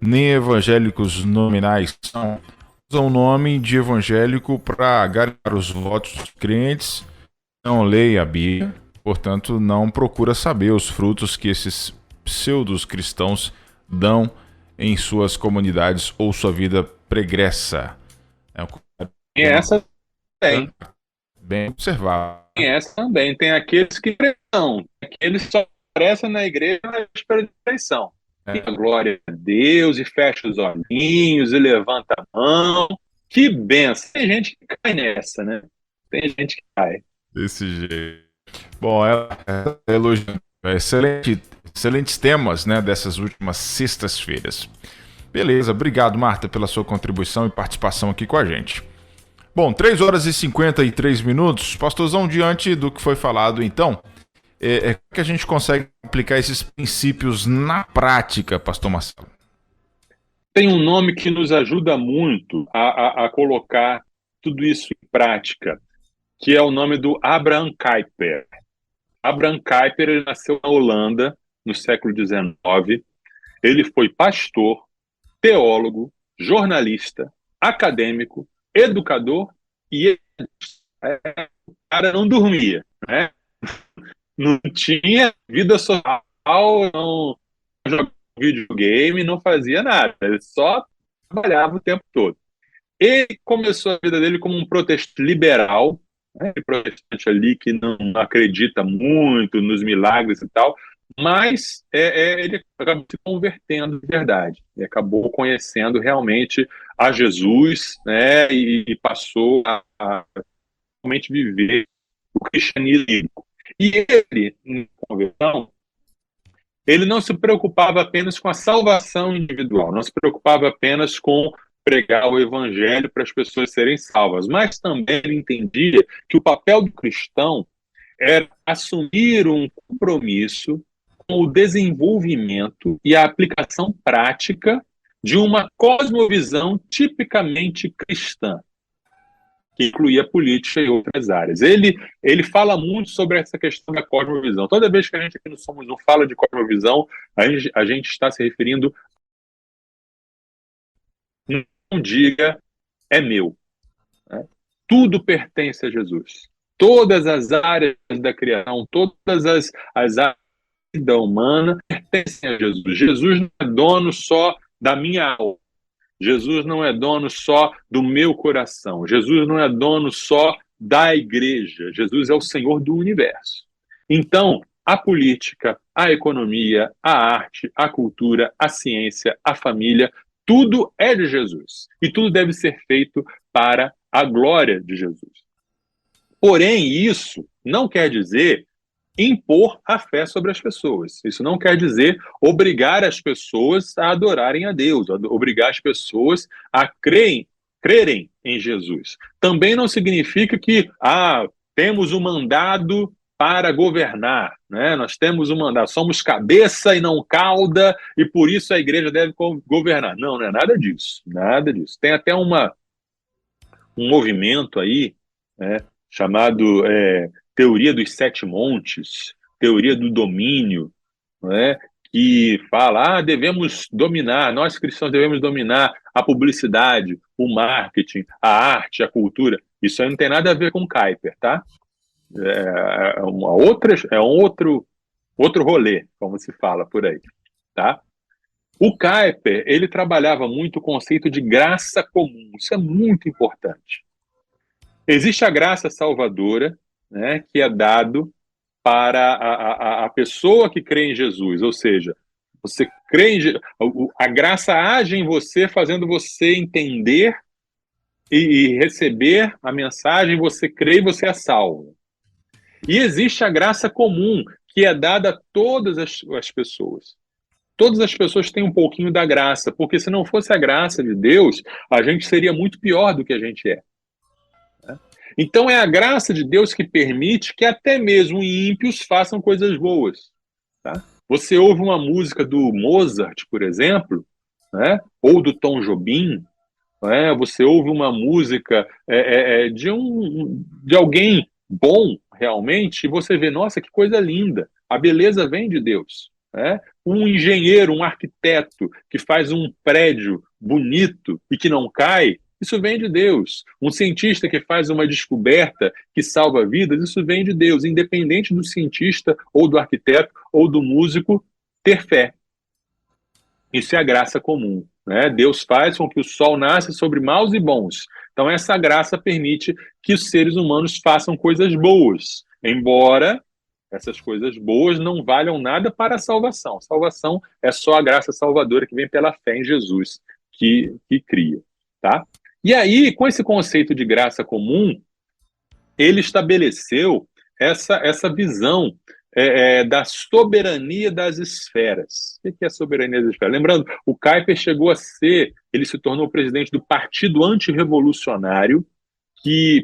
nem evangélicos nominais, usam o nome de evangélico para ganhar os votos dos crentes, não lê a Bíblia, portanto não procura saber os frutos que esses pseudos cristãos dão em suas comunidades ou sua vida pregressa. Tem essa também. Bem observado. Tem essa também. Tem aqueles que não, aqueles que só aparecem na igreja na espera de eleição. A glória a Deus, e fecha os olhinhos, e levanta a mão. Que benção. Tem gente que cai nessa, né? Tem gente que cai. Desse jeito. Bom, ela elogia Excelentes temas, né, dessas últimas sextas-feiras. Beleza, obrigado, Marta, pela sua contribuição e participação aqui com a gente. Bom, 3 horas e 53 minutos. Pastorzão, diante do que foi falado, então, que a gente consegue aplicar esses princípios na prática, pastor Marcelo? Tem um nome que nos ajuda muito a colocar tudo isso em prática, que é o nome do Abraham Kuyper. Abraham Kuyper, ele nasceu na Holanda, no século XIX. Ele foi pastor, teólogo, jornalista, acadêmico, educador e o cara não dormia, né? Não tinha vida social, não jogava videogame, não fazia nada, ele só trabalhava o tempo todo. Ele começou a vida dele como um protestante liberal, né? Protestante ali que não acredita muito nos milagres e tal, mas ele acabou se convertendo de verdade. Ele acabou conhecendo realmente a Jesus, né? E passou a realmente viver o cristianismo. E ele, em conversão, ele não se preocupava apenas com a salvação individual, não se preocupava apenas com pregar o evangelho para as pessoas serem salvas, mas também ele entendia que o papel do cristão era assumir um compromisso com o desenvolvimento e a aplicação prática de uma cosmovisão tipicamente cristã, que incluía política e outras áreas. Ele fala muito sobre essa questão da cosmovisão. Toda vez que a gente aqui no Somos Um fala de cosmovisão, a gente está se referindo, não diga, é meu. Né? Tudo pertence a Jesus. Todas as áreas da criação, todas as áreas da vida humana pertencem a Jesus. Jesus não é dono só da minha alma. Jesus não é dono só do meu coração. Jesus não é dono só da igreja. Jesus é o Senhor do universo. Então, a política, a economia, a arte, a cultura, a ciência, a família, tudo é de Jesus. E tudo deve ser feito para a glória de Jesus. Porém, isso não quer dizer impor a fé sobre as pessoas. Isso não quer dizer obrigar as pessoas a adorarem a Deus, obrigar as pessoas a crerem em Jesus. Também não significa que temos um mandado para governar, né? Nós temos um mandado, somos cabeça e não cauda, e por isso a igreja deve governar. Não, não é nada disso, nada disso. Tem até um movimento aí, né, chamado Teoria dos Sete Montes, Teoria do Domínio, né, que fala, devemos dominar, nós cristãos devemos dominar a publicidade, o marketing, a arte, a cultura. Isso aí não tem nada a ver com Kuyper, tá? É um outro rolê, como se fala por aí, tá? O Kuyper, ele trabalhava muito o conceito de graça comum, isso é muito importante. Existe a graça salvadora, né, que é dado para a pessoa que crê em Jesus, ou seja, você crê em a graça age em você, fazendo você entender e receber a mensagem, você crê e você é salvo. E existe a graça comum, que é dada a todas as pessoas. Todas as pessoas têm um pouquinho da graça, porque se não fosse a graça de Deus, a gente seria muito pior do que a gente é. Então é a graça de Deus que permite que até mesmo ímpios façam coisas boas. Tá? Você ouve uma música do Mozart, por exemplo, né? Ou do Tom Jobim, né? Você ouve uma música de alguém bom, realmente, e você vê, nossa, que coisa linda, a beleza vem de Deus. Né? Um engenheiro, um arquiteto que faz um prédio bonito e que não cai, isso vem de Deus. Um cientista que faz uma descoberta que salva vidas, isso vem de Deus, independente do cientista ou do arquiteto ou do músico ter fé. Isso é a graça comum. Né? Deus faz com que o sol nasça sobre maus e bons. Então essa graça permite que os seres humanos façam coisas boas, embora essas coisas boas não valham nada para a salvação. Salvação é só a graça salvadora que vem pela fé em Jesus que cria. Tá? E aí, com esse conceito de graça comum, ele estabeleceu essa visão da soberania das esferas. O que é a soberania das esferas? Lembrando, o Kuyper ele se tornou presidente do Partido Antirrevolucionário.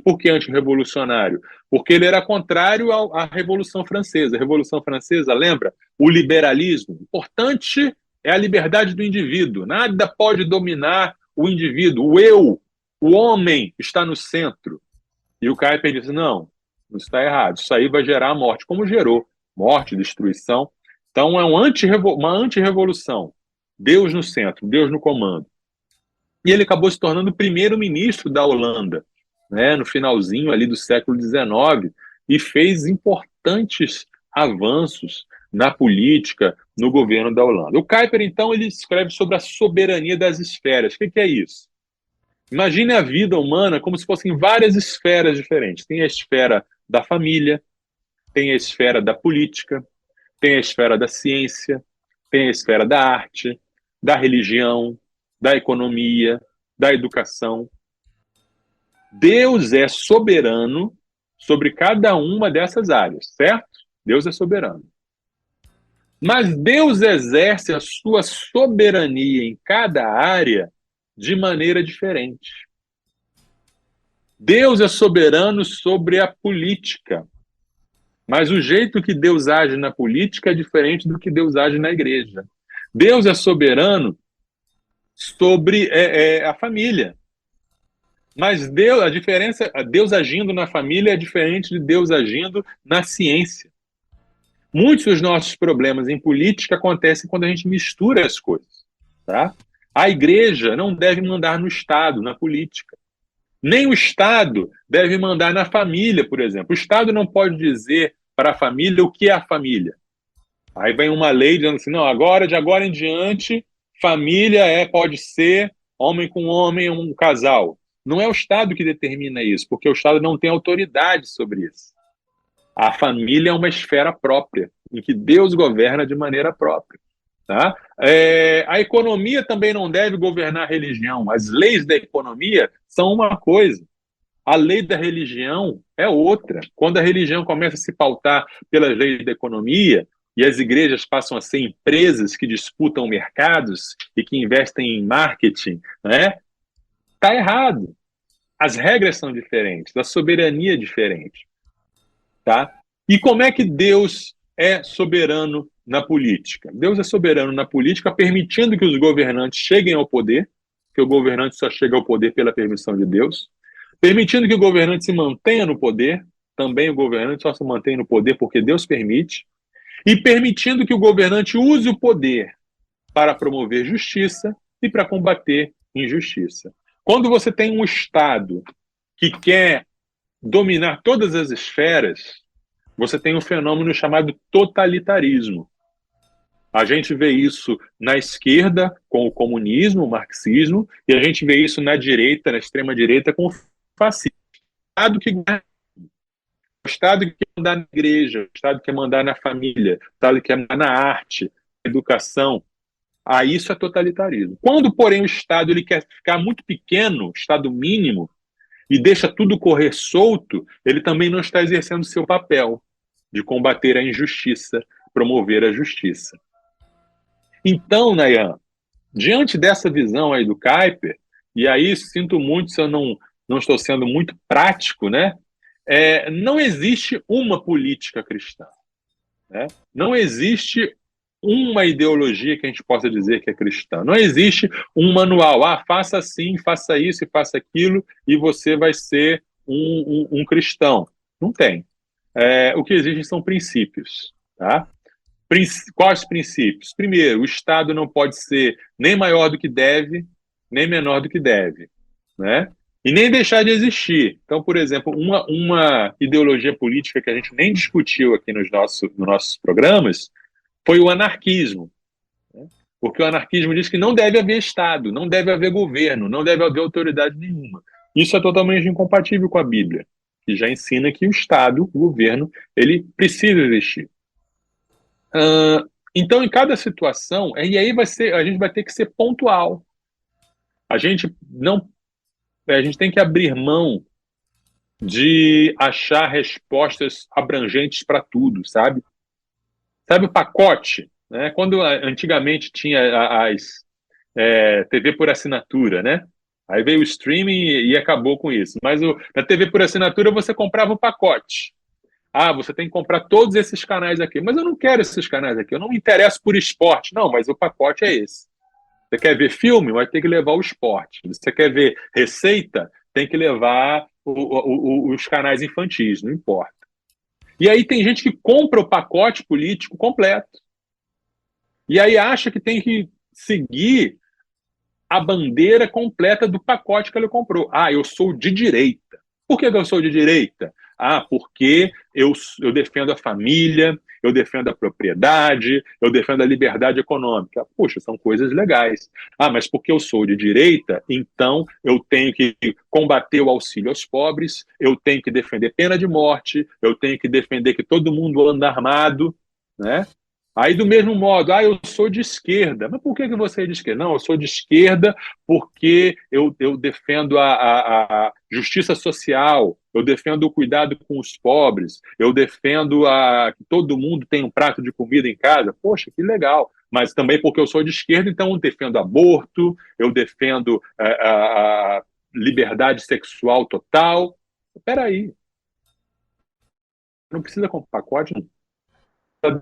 Por que antirrevolucionário? Porque ele era contrário à Revolução Francesa. A Revolução Francesa, lembra? O liberalismo. O importante é a liberdade do indivíduo. Nada pode dominar o indivíduo. O eu, o homem, está no centro. E o Kuyper disse, não, isso está errado. Isso aí vai gerar a morte, como gerou. Morte, destruição. Então, é uma antirrevolução. Deus no centro, Deus no comando. E ele acabou se tornando o primeiro-ministro da Holanda, né, no finalzinho ali do século XIX, e fez importantes avanços na política, no governo da Holanda. O Kuyper, então, ele escreve sobre a soberania das esferas. O que é isso? Imagine a vida humana como se fossem várias esferas diferentes. Tem a esfera da família, tem a esfera da política, tem a esfera da ciência, tem a esfera da arte, da religião, da economia, da educação. Deus é soberano sobre cada uma dessas áreas, certo? Deus é soberano. Mas Deus exerce a sua soberania em cada área de maneira diferente. Deus é soberano sobre a política, mas o jeito que Deus age na política é diferente do que Deus age na igreja. Deus é soberano sobre a família. Mas Deus agindo na família é diferente de Deus agindo na ciência. Muitos dos nossos problemas em política acontecem quando a gente mistura as coisas. Tá? A igreja não deve mandar no Estado, na política. Nem o Estado deve mandar na família, por exemplo. O Estado não pode dizer para a família o que é a família. Aí vem uma lei dizendo assim, não, de agora em diante, família pode ser homem com homem, um casal. Não é o Estado que determina isso, porque o Estado não tem autoridade sobre isso. A família é uma esfera própria, em que Deus governa de maneira própria. Tá? A economia também não deve governar a religião. As leis da economia são uma coisa. A lei da religião é outra. Quando a religião começa a se pautar pelas leis da economia e as igrejas passam a ser empresas que disputam mercados e que investem em marketing, né? Está errado. As regras são diferentes, a soberania é diferente. Tá? E como é que Deus é soberano na política? Deus é soberano na política permitindo que os governantes cheguem ao poder, que o governante só chega ao poder pela permissão de Deus, permitindo que o governante se mantenha no poder, também o governante só se mantém no poder porque Deus permite, e permitindo que o governante use o poder para promover justiça e para combater injustiça. Quando você tem um Estado que quer dominar todas as esferas, você tem um fenômeno chamado totalitarismo. A gente vê isso na esquerda com o comunismo, o marxismo, e a gente vê isso na direita, na extrema-direita, com o fascismo. O Estado que quer mandar na igreja, o Estado que quer mandar na família, o Estado que quer mandar na arte, na educação. Isso é totalitarismo. Quando, porém, o Estado ele quer ficar muito pequeno, Estado mínimo, e deixa tudo correr solto, ele também não está exercendo seu papel de combater a injustiça, promover a justiça. Então, Nayan, diante dessa visão aí do Kuyper, e aí sinto muito se eu não estou sendo muito prático, né? Não existe uma política cristã. Né? Não existe uma ideologia que a gente possa dizer que é cristã. Não existe um manual. Faça assim, faça isso e faça aquilo e você vai ser um cristão. Não tem. O que existe são princípios. Tá? Quais princípios? Primeiro, o Estado não pode ser nem maior do que deve, nem menor do que deve. Né? E nem deixar de existir. Então, por exemplo, uma ideologia política que a gente nem discutiu aqui nos nossos programas foi o anarquismo. Né? Porque o anarquismo diz que não deve haver Estado, não deve haver governo, não deve haver autoridade nenhuma. Isso é totalmente incompatível com a Bíblia, que já ensina que o Estado, o governo, ele precisa existir. Então, em cada situação, e aí a gente vai ter que ser pontual. A gente tem que abrir mão de achar respostas abrangentes para tudo, sabe? Sabe o pacote? Né? Quando antigamente tinha as TV por assinatura, né? Aí veio o streaming e acabou com isso. Mas na TV por assinatura você comprava o pacote. Ah, você tem que comprar todos esses canais aqui. Mas eu não quero esses canais aqui. Eu não me interesso por esporte. Não, mas o pacote é esse. Você quer ver filme? Vai ter que levar o esporte. Você quer ver receita? Tem que levar os canais infantis. Não importa. E aí tem gente que compra o pacote político completo. E aí acha que tem que seguir a bandeira completa do pacote que ele comprou. Ah, eu sou de direita. Por que eu sou de direita? Ah, porque eu defendo a família, eu defendo a propriedade, eu defendo a liberdade econômica. Puxa, são coisas legais. Ah, mas porque eu sou de direita, então eu tenho que combater o auxílio aos pobres, eu tenho que defender pena de morte, eu tenho que defender que todo mundo anda armado, né? Aí, do mesmo modo, eu sou de esquerda. Mas por que você é de esquerda? Não, eu sou de esquerda porque eu defendo a justiça social, eu defendo o cuidado com os pobres, eu defendo que todo mundo tenha um prato de comida em casa. Poxa, que legal. Mas também porque eu sou de esquerda, então eu defendo aborto, eu defendo a liberdade sexual total. Espera aí. Não precisa comprar pacote, não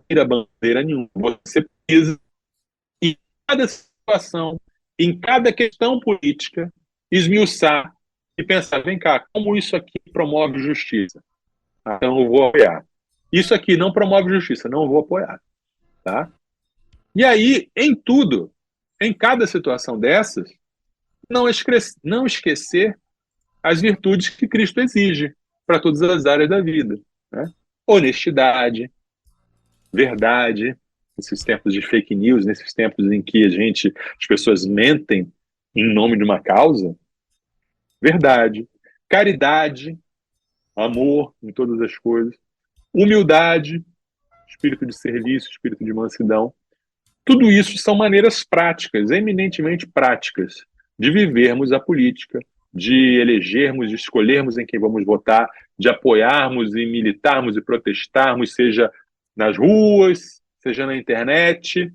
precisa bandeira nenhuma. Você precisa, em cada situação, em cada questão política, esmiuçar e pensar, vem cá, como isso aqui promove justiça? Então eu vou apoiar. Isso aqui não promove justiça, não vou apoiar. Tá? E aí, em tudo, em cada situação dessas, não esquecer as virtudes que Cristo exige para todas as áreas da vida. Né? Honestidade, verdade, nesses tempos de fake news, nesses tempos em que as pessoas mentem em nome de uma causa, verdade, caridade, amor em todas as coisas, humildade, espírito de serviço, espírito de mansidão. Tudo isso são maneiras práticas, eminentemente práticas, de vivermos a política, de elegermos, de escolhermos em quem vamos votar, de apoiarmos e militarmos e protestarmos, seja nas ruas, seja na internet.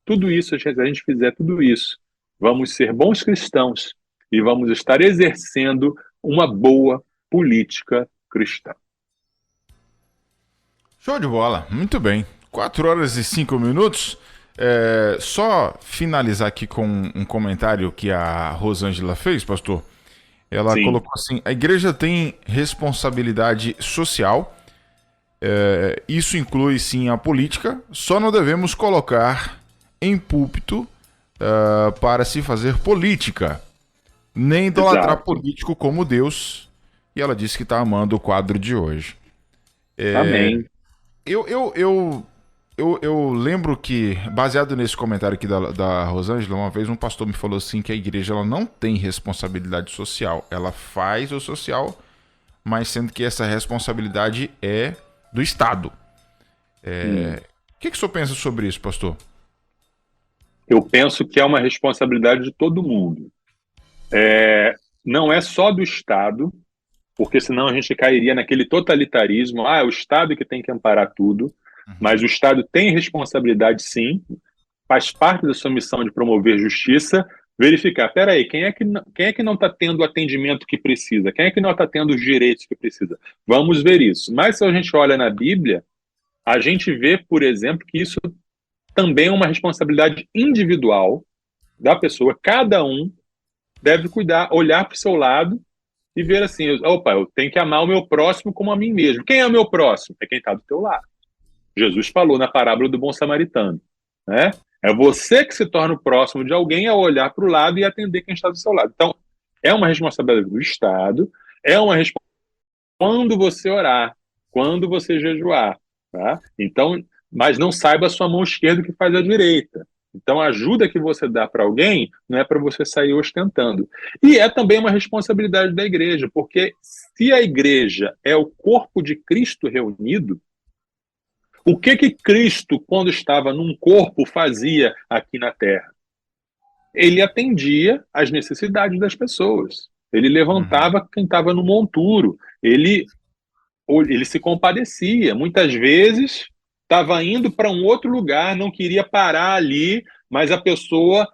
Tudo isso, se a gente fizer tudo isso, vamos ser bons cristãos e vamos estar exercendo uma boa política cristã. Show de bola, muito bem. 4 horas e 5 minutos. Só finalizar aqui com um comentário que a Rosângela fez, pastor. Ela Sim. colocou assim: a igreja tem responsabilidade social. Isso inclui sim a política. Só não devemos colocar em púlpito para se fazer política, nem idolatrar Exato. político como Deus. E ela disse que está amando o quadro de hoje. Amém. Eu lembro que, baseado nesse comentário aqui da Rosângela, uma vez um pastor me falou assim que a igreja ela não tem responsabilidade social. Ela faz o social, mas sendo que essa responsabilidade é do Estado. O que o senhor pensa sobre isso, pastor? Eu penso que é uma responsabilidade de todo mundo. Não é só do Estado, porque senão a gente cairia naquele totalitarismo. É o Estado que tem que amparar tudo. Mas o Estado tem responsabilidade, sim, faz parte da sua missão de promover justiça, verificar, peraí, quem é que não está tendo o atendimento que precisa? Quem é que não está tendo os direitos que precisa? Vamos ver isso. Mas se a gente olha na Bíblia, a gente vê, por exemplo, que isso também é uma responsabilidade individual da pessoa. Cada um deve cuidar, olhar para o seu lado e ver assim, opa, eu tenho que amar o meu próximo como a mim mesmo. Quem é o meu próximo? É quem está do teu lado. Jesus falou na parábola do bom samaritano, né? É você que se torna o próximo de alguém ao olhar para o lado e atender quem está do seu lado. Então, é uma responsabilidade do Estado, é uma responsabilidade quando você orar, quando você jejuar, tá? Então, mas não saiba a sua mão esquerda o que faz a direita. Então, a ajuda que você dá para alguém não é para você sair ostentando. E é também uma responsabilidade da igreja, porque se a igreja é o corpo de Cristo reunido, o que Cristo, quando estava num corpo, fazia aqui na Terra? Ele atendia às necessidades das pessoas. Ele levantava quem estava no monturo. Ele se compadecia. Muitas vezes, estava indo para um outro lugar, não queria parar ali, mas a pessoa,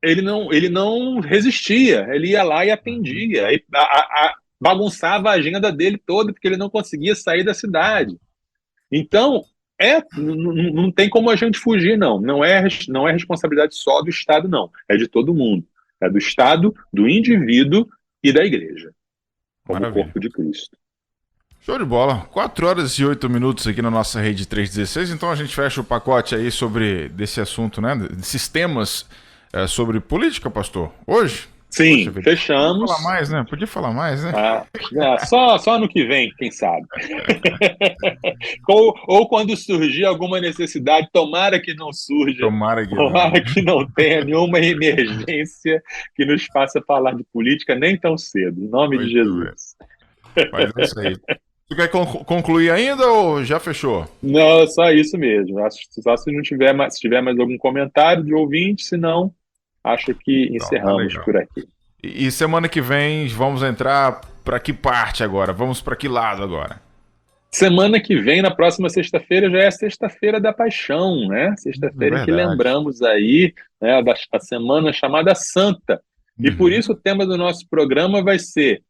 ele não resistia, ele ia lá e atendia, e bagunçava a agenda dele toda, porque ele não conseguia sair da cidade. Então, não tem como a gente fugir, não. Não é responsabilidade só do Estado, não. É de todo mundo. É do Estado, do indivíduo e da igreja, como Maravilha. corpo de Cristo. Show de bola. 4 horas e 8 minutos aqui na nossa rede 316, então a gente fecha o pacote aí desse assunto, né? Desses temas sobre política, pastor. Hoje? Sim, Poxa, fechamos. Podia falar mais, né? Podia falar mais, né? Só ano que vem, quem sabe. ou quando surgir alguma necessidade, tomara que não surja. Tomara que não tenha nenhuma emergência que nos faça falar de política nem tão cedo. Em nome de Jesus. Mas é isso aí. Tu quer concluir ainda ou já fechou? Não, só isso mesmo. Só se tiver mais algum comentário de ouvinte, senão acho que encerramos por aqui. E semana que vem vamos entrar para que parte agora? Vamos para que lado agora? Semana que vem, na próxima sexta-feira, já é a sexta-feira da paixão, né? Sexta-feira que lembramos aí, né, da semana chamada Santa. E por isso o tema do nosso programa vai ser: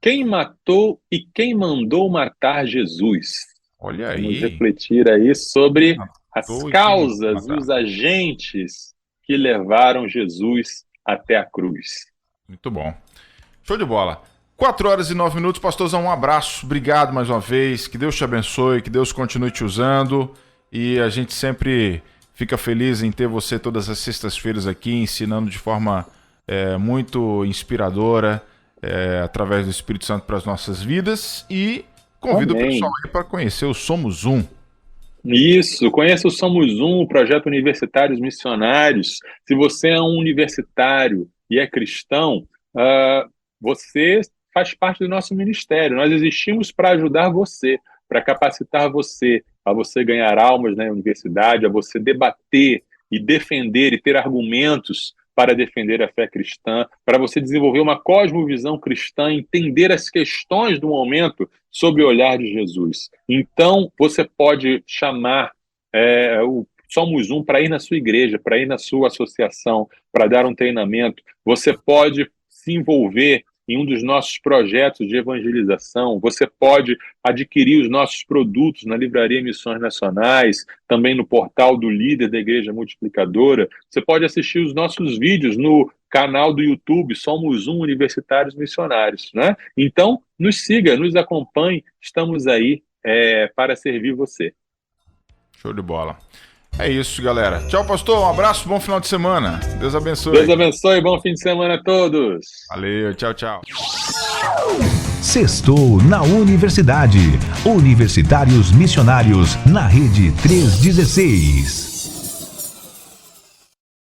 quem matou e quem mandou matar Jesus? Olha aí. Vamos refletir aí sobre as causas e os agentes que levaram Jesus até a cruz. Muito bom. Show de bola. 4 horas e 9 minutos, pastorzão, um abraço, obrigado mais uma vez, que Deus te abençoe, que Deus continue te usando, e a gente sempre fica feliz em ter você todas as sextas-feiras aqui, ensinando de forma muito inspiradora, através do Espírito Santo para as nossas vidas, e convido o pessoal aí para conhecer o Somos Um. Isso, conheça o Somos Um, o projeto Universitários Missionários. Se você é um universitário e é cristão, você faz parte do nosso ministério. Nós existimos para ajudar você, para capacitar você, a você ganhar almas na universidade, a você debater e defender e ter argumentos para defender a fé cristã, para você desenvolver uma cosmovisão cristã, entender as questões do momento sob o olhar de Jesus. Então, você pode chamar o Somos Um para ir na sua igreja, para ir na sua associação, para dar um treinamento. Você pode se envolver em um dos nossos projetos de evangelização. Você pode adquirir os nossos produtos na Livraria Missões Nacionais, também no portal do líder da Igreja Multiplicadora. Você pode assistir os nossos vídeos no canal do YouTube, Somos Um Universitários Missionários, né? Então, nos siga, nos acompanhe, estamos aí para servir você. Show de bola. É isso, galera. Tchau, pastor. Um abraço, bom final de semana. Deus abençoe. Deus abençoe, bom fim de semana a todos. Valeu, tchau, tchau. Sextou na Universidade. Universitários Missionários na Rede 316.